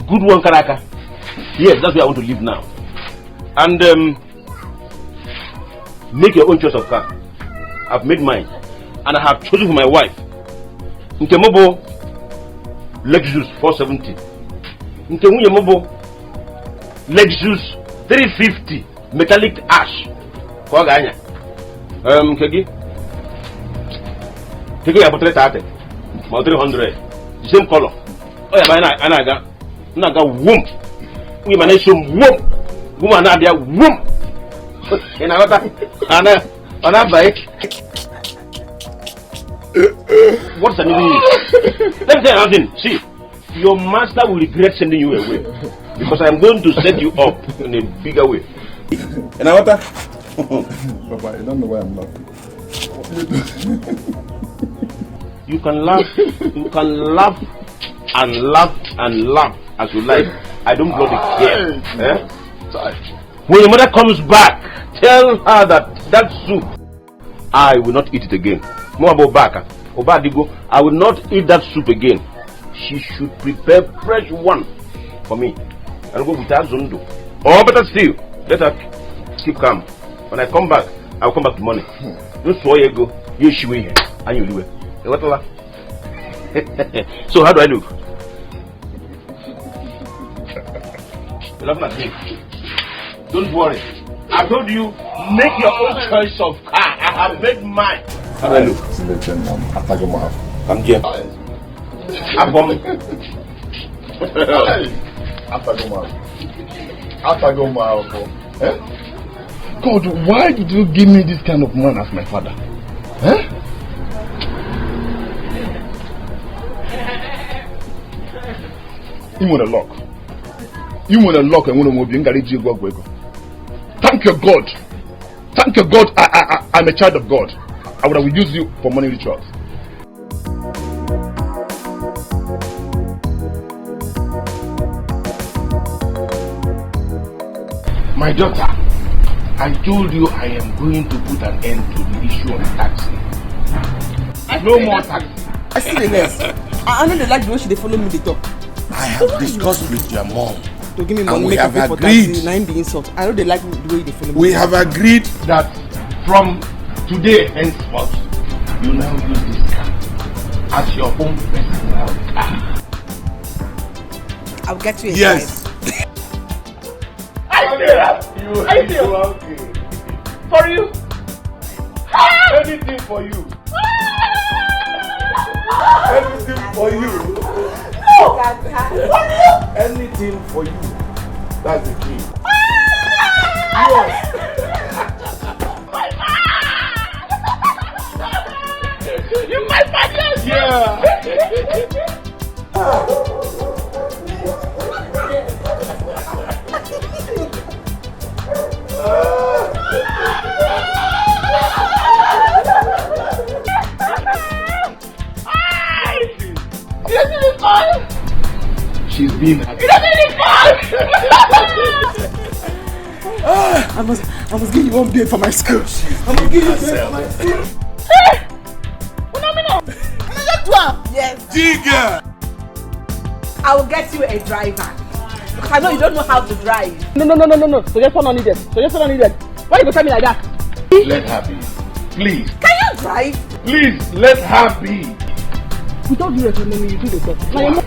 good one, Karaka. Yes, that's where I want to live now. And make your own choice of car. I've made mine, and I have chosen for my wife Nkemobo Lexus 470, Nkemobo Lexus 350 metallic ash. Kegi about 330, 300, the same color. Oh yeah, I got womb. We manage some womb. Woman are there womb. In another bike. What's the meaning? Let me tell you something. See, your master will regret sending you away because I'm going to set you up in a bigger way. In another. Papa, I don't know why I'm laughing. You can laugh and laugh as you like. I don't bloody care. Eh? When your mother comes back, tell her that soup, I will not eat it again. More about Baka. Obadigo, I will not eat that soup again. She should prepare fresh one for me. And go with that Zundu. Or better still, let her keep calm. When I come back, I'll come back to money. You saw you go, you should here, and you do it. So how do I look? You're laughing at me. Don't worry. I told you, make your own choice of car. I have made mine. How do I look? Come here. God, why did you give me this kind of man as my father? Eh? You want a lock. You want a lock and want to move. Thank your God. Thank your God. I'm a child of God. I would have used you for money rituals. My daughter, I told you I am going to put an end to the issue of taxi. No more taxi. I see the less. I know they like the way they follow me the talk. I have discussed with your mom. To give me And money, we make have me pay for agreed. taxi, now the insult. I know they like the way they follow me. We have agreed that from today henceforth, you now use this car as your own personal car. I'll get you a Yes. drive. I feel okay. For you. Anything for you. Anything for you. No! Anything for you. That's the key. Yes. You my father. Yeah. She's been happy. I must give you one bill for my school. I must give you one bill for my school. Yes. Dikeh! I will get you a driver. Because I know you don't know how to drive. No. Suggestion not needed. Suggestion not needed. Why you go tell me like that? Let her be. Please. Can you drive? Please, let her be. Without you recommending me, you do the best. Now you're not...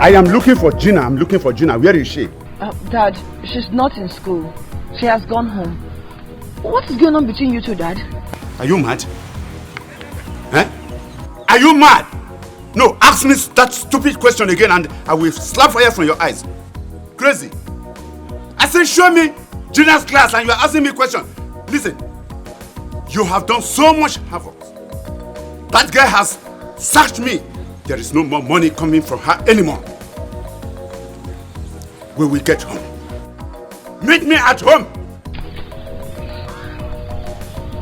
I am looking for Gina. I'm looking for Gina. Where is she? Dad, she's not in school. She has gone home. What is going on between you two, Dad? Are you mad? Eh? Are you mad? No, ask me that stupid question again and I will slap fire from your eyes. Crazy. I said show me Gina's class and you are asking me questions. Listen, you have done so much havoc. That guy has sacked me. There is no more money coming from her anymore. We will get home. Meet me at home.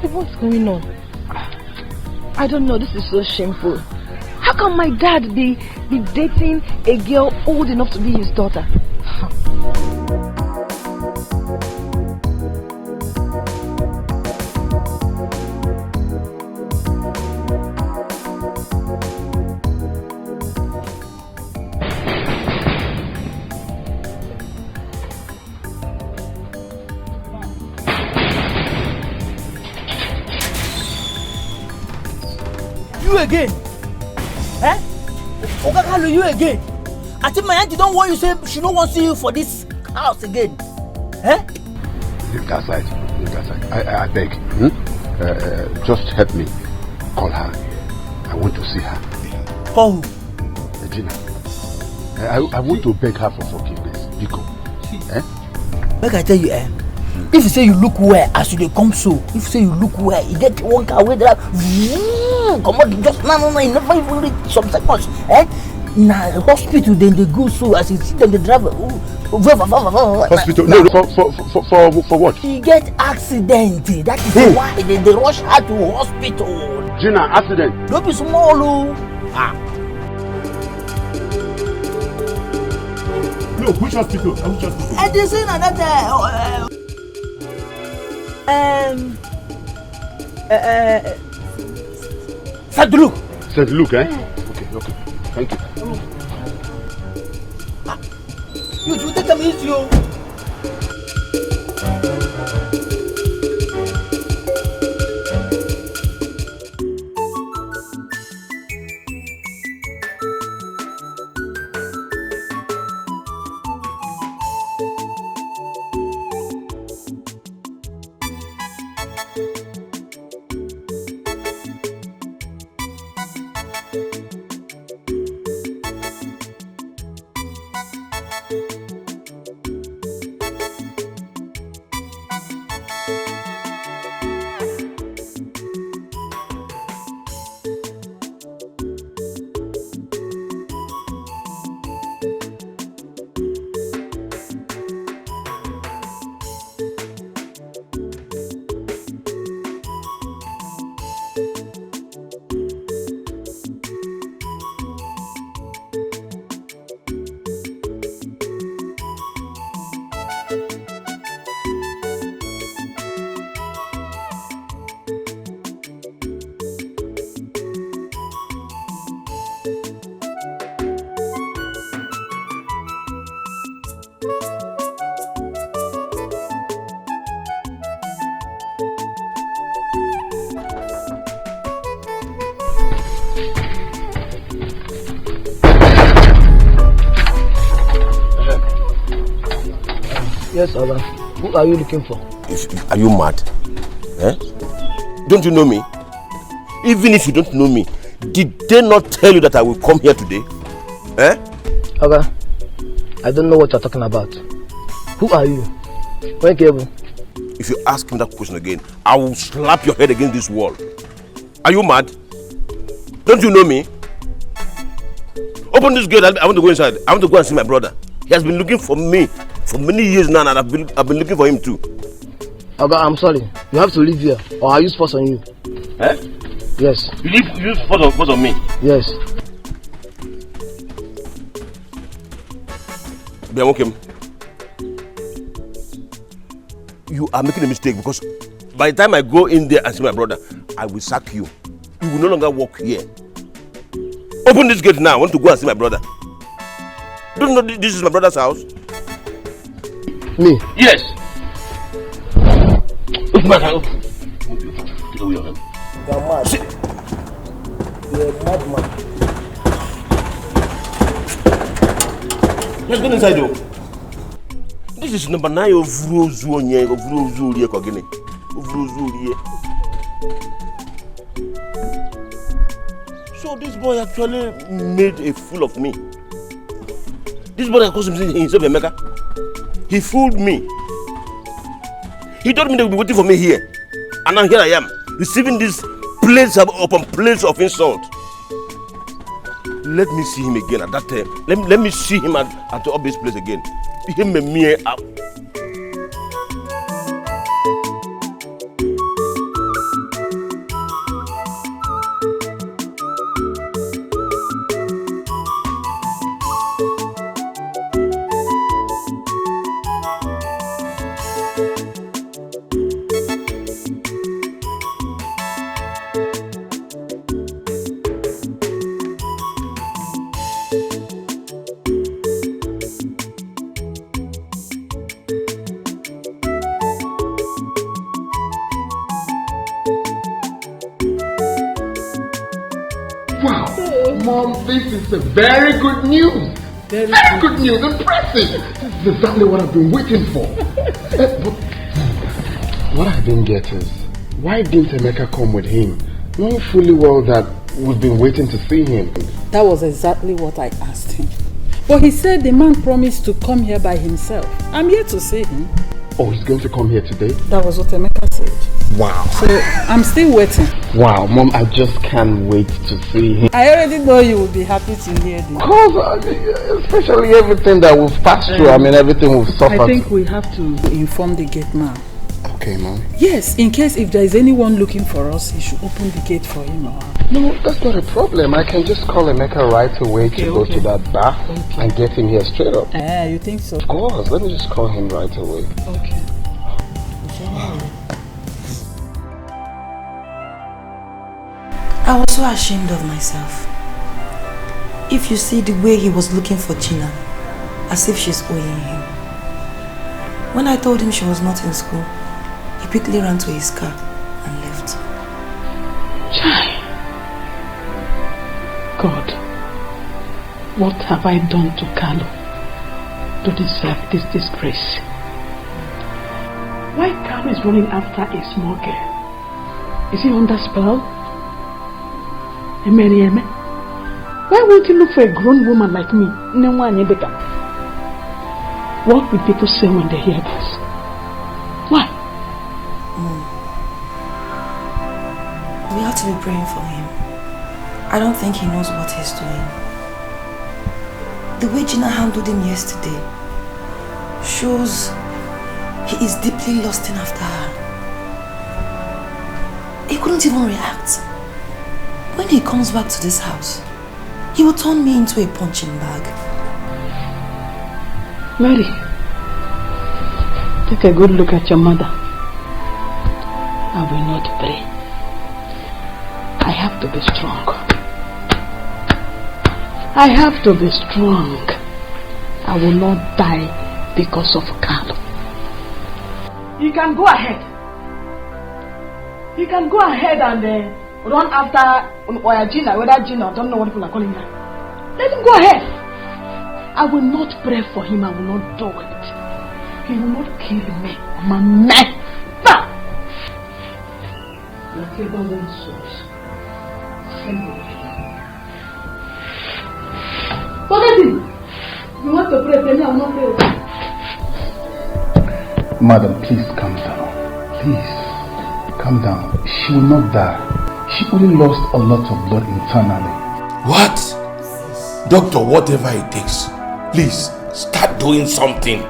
What's going on? I don't know, this is so shameful. How can my dad be dating a girl old enough to be his daughter? You again? Eh? Okakalu, you again? I think my auntie don't want you say she don't want to see you for this house again. Eh? Leave that side. Leave that side. I beg. Just help me. Call her. I want to see her. Call who? Regina. I want to beg her for forgiveness. Biko. Eh? Make I tell you, if you say you look well as you dey come so, if you say you look well, you get one car wey drive, come on, just no, you never even reach some seconds. Na hospital then they go so as you see them they drive. Hospital? No, for what? She get accident. That is why they rush her to hospital. Gina, accident? Don't be small, oh. No, which hospital? Which hospital? And they say that St. Luke. St. Luke, eh? Okay. Thank you. You take them easy, oh. Yes, Oga. Who are you looking for? Are you mad? Eh? Don't you know me? Even if you don't know me, did they not tell you that I will come here today? Eh? Oga, I don't know what you're talking about. Who are you? Where cable? If you ask me that question again, I will slap your head against this wall. Are you mad? Don't you know me? Open this gate. I want to go inside. I want to go and see my brother. He has been looking for me for many years now, and I've been looking for him too. Oga, I'm sorry. You have to leave here, or I use force on you. Eh? Yes. You use force on me? Yes. Biamokem, you are making a mistake, because by the time I go in there and see my brother, I will sack you. You will no longer walk here. Open this gate now. I want to go and see my brother. Don't you know this is my brother's house? Me? Yes. Open my house. Get away your hand. You're mad. You're a madman. Let's go inside though. This is number 9 of Vrozuonye, of Vrozuorie Kogene. Of Vrozuorie. So this boy actually made a fool of me. This boy that calls himself Emeka, he fooled me. He told me they would be waiting for me here. And now here I am, receiving this plates upon plates of insult. Let me see him again at that time. Let me see him at the obvious place again. Him and me out. Mom, this is a very good news. Very good news. Impressive. This is exactly what I've been waiting for. But what I didn't get is, why didn't Emeka come with him? Knowing fully well that we've been waiting to see him. That was exactly what I asked him. But he said the man promised to come here by himself. I'm here to see him. Oh, he's going to come here today? That was what Emeka said. Wow. So I'm still waiting. Wow, Mom, I just can't wait to see him. I already know you will be happy to hear this. Because, especially everything that we've passed through, I mean, everything we've suffered. I think we have to inform the gate man. Okay, Mom. Yes, in case if there is anyone looking for us, he should open the gate for him or her. No, that's not a problem. I can just call Emeka right away to go to that bar and get him here straight up. You think so? Of course. Let me just call him right away. Okay. I was so ashamed of myself. If you see the way he was looking for Gina, as if she's owing him. When I told him she was not in school, he quickly ran to his car and left. Chai. God, what have I done to Carlo to deserve this disgrace? Why Carlo is running after a small girl? Is he under spell? Emerieme? Why won't you look for a grown woman like me? What will people say when they hear this? Why? We have to be praying for him. I don't think he knows what he's doing. The way Gina handled him yesterday shows he is deeply lusting after her. He couldn't even react. When he comes back to this house, he will turn me into a punching bag. Mary, take a good look at your mother. I will not pray. I have to be strong. I have to be strong. I will not die because of Carlo. You can go ahead. You can go ahead and run after Gina, whether Gina, I don't know what people are calling her. Let him go ahead. I will not pray for him. I will not do it. He will not kill me. I'm a man. Whatever one source, send me. Forget him. You want to pray, tell me I will not pray. Madam, please calm down. Please, calm down. She will not die. She only lost a lot of blood internally. What? Doctor, whatever it takes, please start doing something.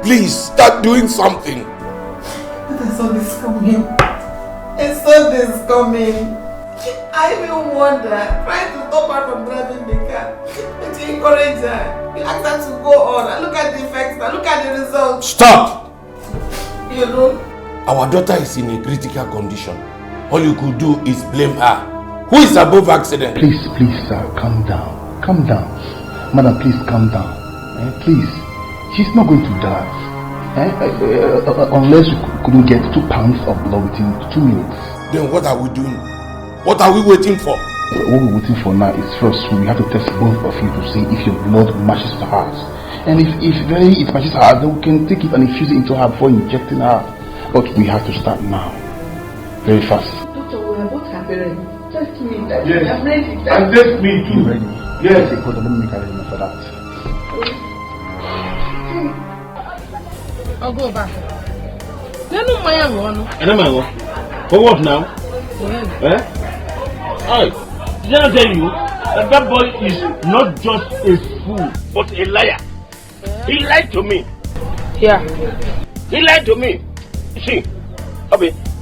Please start doing something. I saw this coming. I saw this coming. I even wonder, trying to stop her from driving the car. But you encourage her. You ask her to go on. And look at the effects. And look at the results. Stop! You know? Our daughter is in a critical condition. All you could do is blame her. Who is above accident? Please, sir, calm down. Calm down. Madam, please calm down. Please. She's not going to die. Unless you couldn't get 2 pounds of blood within 2 minutes. Then what are we doing? What are we waiting for? What we're waiting for now is first we have to test both of you to see if your blood matches to hers. And if it matches her, then we can take it and infuse it into her before injecting her. But we have to start now. Very fast. Doctor, we are both happy. Test me. Yes. I'm ready. And test me too. You ready? Yes. Okay, hold on, let me make arrangement for that. I'll go back. Let no my one. For what now? Yeah. Did I tell you that boy is not just a fool, but a liar? He lied to me. Yeah. He lied to me. See,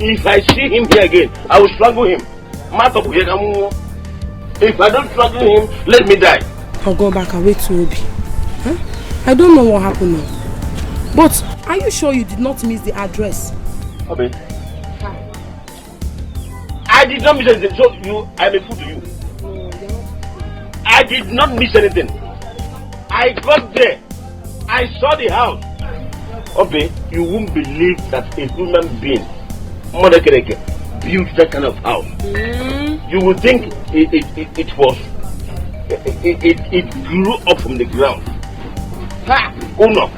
if I see him here again, I will strangle him. If I don't strangle him, let me die. I'll go back and wait to Obi. Huh? I don't know what happened now. But are you sure you did not miss the address? Obi. I did not miss anything, so I'm a fool to you. I did not miss anything. I got there. I saw the house. Obi, you won't believe that a human being, Mother Kereke, built that kind of house. You would think it was it grew up from the ground. Ha! Uno.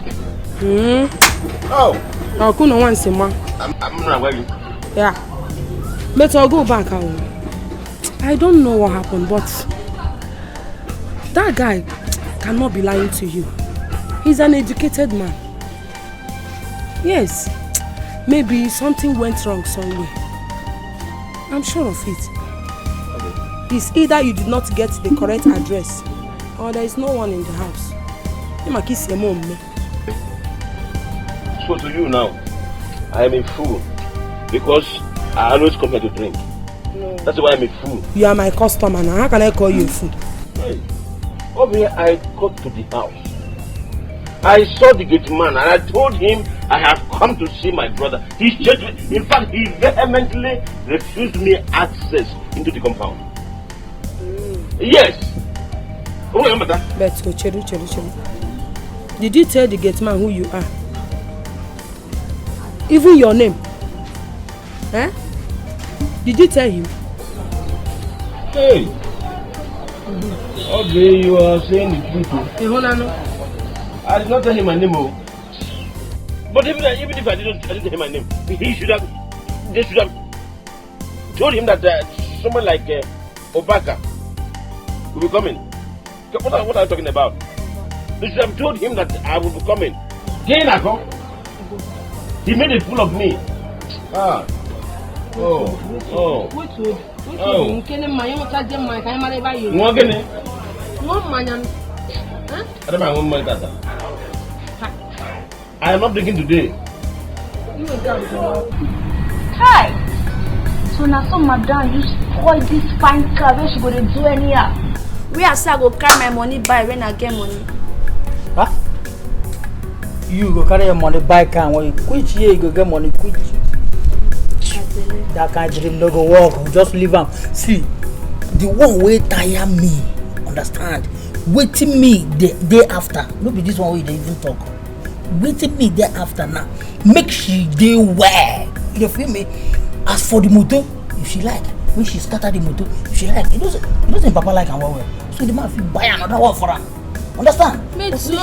Oh. I'll go once a month. I'm not worried. Yeah. But I'll go back. I don't know what happened, but that guy cannot be lying to you. He's an educated man. Yes. Maybe something went wrong somewhere. I'm sure of it. It's either you did not get the correct address or there is no one in the house. So to you now, I am a fool because I always come here to drink. No. That's why I'm a fool. You are my customer now. How can I call you a fool? Hey, over here I got to the house. I saw the gate man and I told him I have come to see my brother. He changed me. In fact, he vehemently refused me access into the compound. Yes. Oh, remember that? Let's go, Cheru. Did you tell the gate man who you are? Even your name? Eh? Did you tell him? Hey. Okay, you are saying the truth. I did not tell him my name. But even if I didn't tell him my name, they should have told him that someone like Obaka will be coming. What are you talking about? They should have told him that I will be coming. He made a fool of me. Ah. Oh. I am not drinking today. Hi. So now some madam you spoil this fine car where she go to do anyhow. Where I say I go carry my money buy when I get money. Huh? You go carry your money buy car when you quit here, you go get money quit. That kind of dream no go work. Just leave him. See, the one way tire me. Understand? Waiting me the day after. No be this one way they even talk. Waiting me there after now. Make she dey well. You feel me? As for the motor, if she like, when she scatter the motor, if she like, it doesn't Papa like and well. So the man feel buy another one for her. Understand? Me too.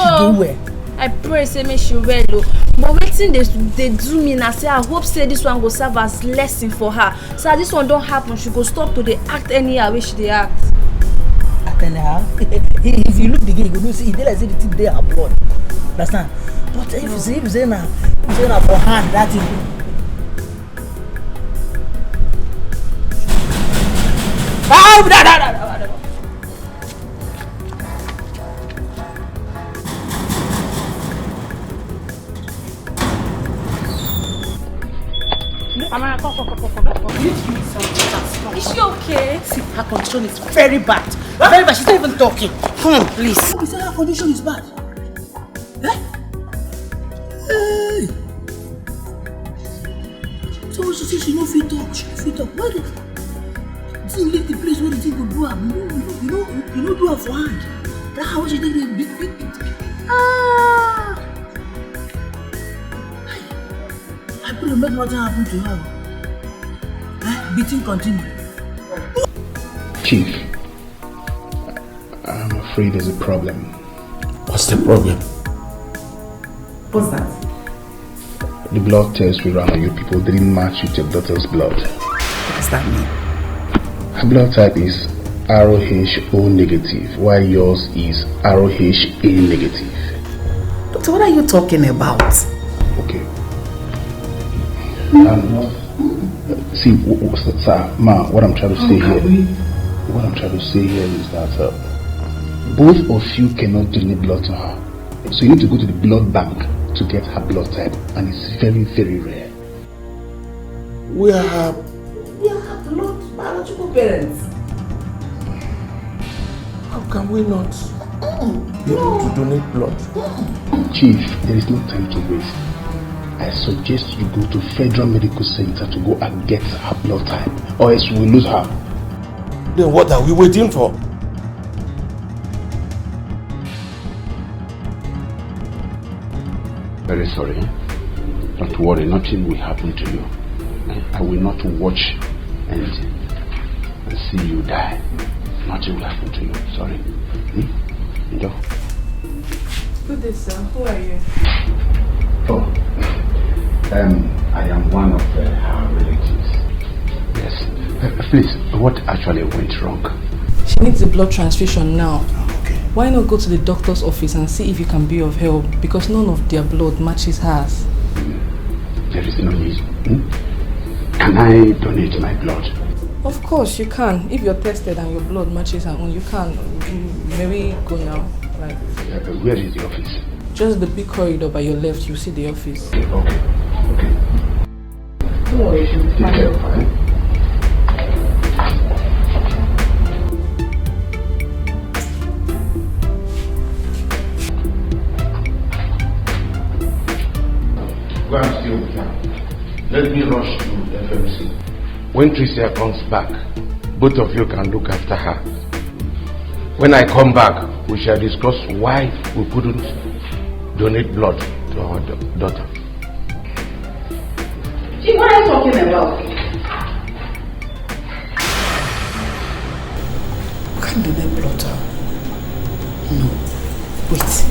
I pray say make she well o. But wetin they do me now say I hope say this one go serve as lesson for her. So this one don't happen, she go stop to dey act anyhow wey she dey act. Act anyhow? If you look the girl, you go know see, they like say the thing dey her blood. Understand? But if you say now for hand that thing. Is she okay? See, her condition is very bad. Very bad. She's not even talking. Come on, please. You say her condition is bad. Eh? Hey. So she says she no fit talk. She no fit talk. Why did she leave the place where the thing could do her? You know do her for hand. That's how she take the big. Ah. I pray make nothing happen to her. Beating continue. Chief, I'm afraid there's a problem. What's the problem? What's that? The blood test we ran on you people didn't match with your daughter's blood. What does that mean? Her blood type is ROH-O negative, while yours is ROH-A negative. Doctor, what are you talking about? Okay. See, sir, ma, what I'm trying to say here is that both of you cannot donate blood to her. So you need to go to the blood bank to get her blood type, and it's very, very rare. We are blood biological parents. How can we not be able to donate blood? Chief, there is no time to waste. I suggest you go to Federal Medical Center to go and get her blood type, or else we will lose her. Then what are we waiting for? Very sorry. Don't worry, nothing will happen to you. I will not watch and see you die. Nothing will happen to you. Sorry. Ido. Good day, sir. Who are you? Oh, I am one of her relatives. Yes. Please, what actually went wrong? She needs a blood transfusion now. Okay. Why not go to the doctor's office and see if you can be of help? Because none of their blood matches hers. There is no need. Can I donate my blood? Of course you can. If you're tested and your blood matches her own, you can. Maybe go now. Right. Where is the office? Just the big corridor by your left, you see the office. Okay. Don't worry, she'll be fine. Go and stay with her. Let me rush to FMC. When Tricia comes back, both of you can look after her. When I come back, we shall discuss why we couldn't donate blood to our daughter. Gee, what are you talking about? Can't donate blood. No. Wait.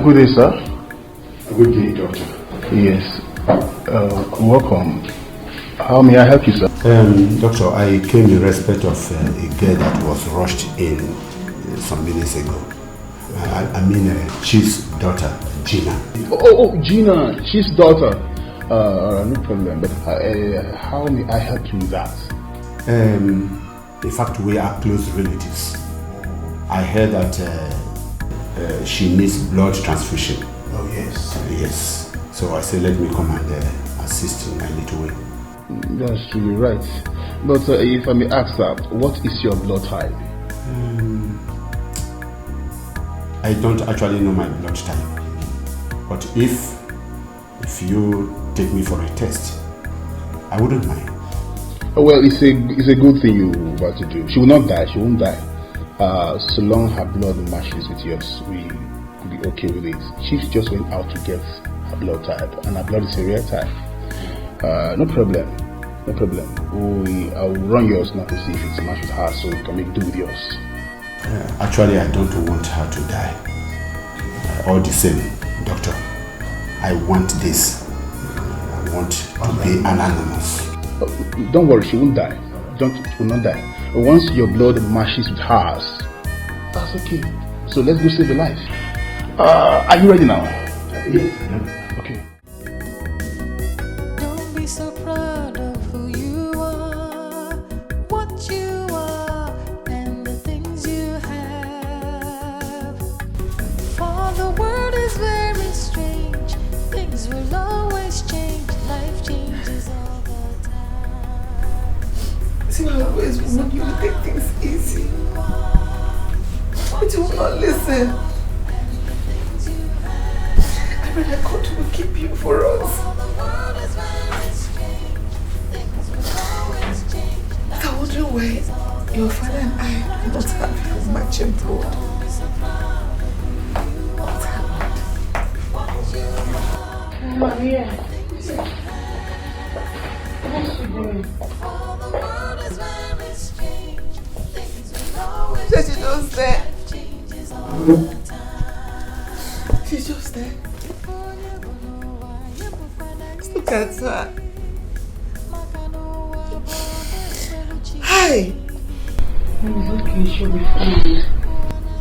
Good day, sir. Good day, doctor. Yes. Welcome. How may I help you, sir? Doctor, I came in respect of a girl that was rushed in some minutes ago. I mean, Chief's daughter, Gina. Oh, Gina, Chief's daughter. No problem. But how may I help you with that? In fact, we are close relatives. I heard that she needs blood transfusion. Oh, yes. Yes. So I said, let me come and assist in my little way. That's truly right. But if I may ask that, what is your blood type? I don't actually know my blood type. But if you take me for a test, I wouldn't mind. Well, it's a good thing you want to do. She will not die. She won't die. So long her blood matches with yours, we could be okay with it. She's just went out to get her blood type, and her blood is a rare type. No problem. I'll run yours now to see if it's matched with her, so we can make do with yours. Actually, I don't want her to die. All the same, doctor, I want this. I want to be anonymous. Don't worry, she won't die. She will not die. Once your blood matches with hers, that's okay. So let's go save a life. Are you ready now? Yeah. Okay. Don't be so proud of who you are, what you are, and the things you have. For the world is very strange. Things will always change. Life changes all the time. See, I always want you to take things easy. But you will not listen. I mean, I God will keep you for us. But I wonder why your father and I do not have your matching blood. What happened? Maria. What's she doing? She's just there. She's just there. Look at her. Hi. It's okay, she'll be fine.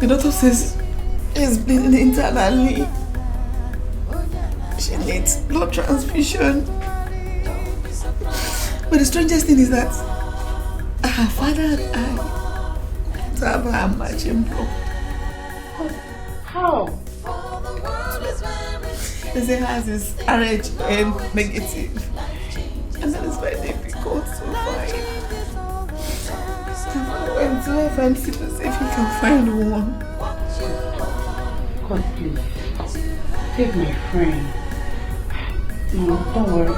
The doctor says she's bleeding internally. She needs blood transfusion. But the strangest thing is that her father and I have her matching blood. How? They say hers is RH negative. And that is very difficult to find. I went to FMC to see if he can find one. God, please. Save my friend. No, don't worry.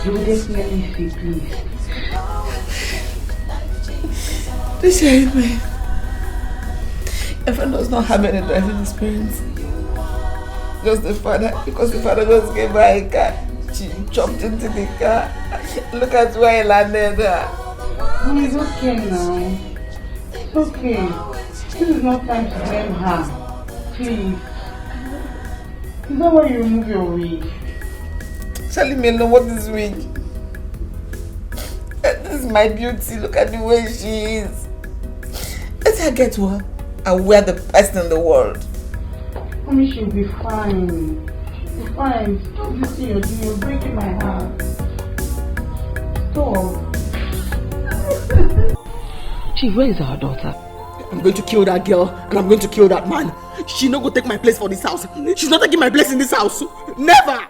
You will definitely see, please. This is me. My friend does not have any driving experience. Just the father, because the father just gave her a car. She jumped into the car. Look at where he landed. No, it's okay now. It's okay. This is not time to blame her. Please. It's not why you remove your wig. Charlie may know what is wig. This is my beauty. Look at the way she is. Let her get to her and wear the best in the world. Mommy, she'll be fine. She'll be fine. Stop this thing you're doing. You're breaking my heart. Stop. Chief, where is our daughter? I'm going to kill that girl and I'm going to kill that man. She not go take my place for this house. She's not taking my place in this house. Never!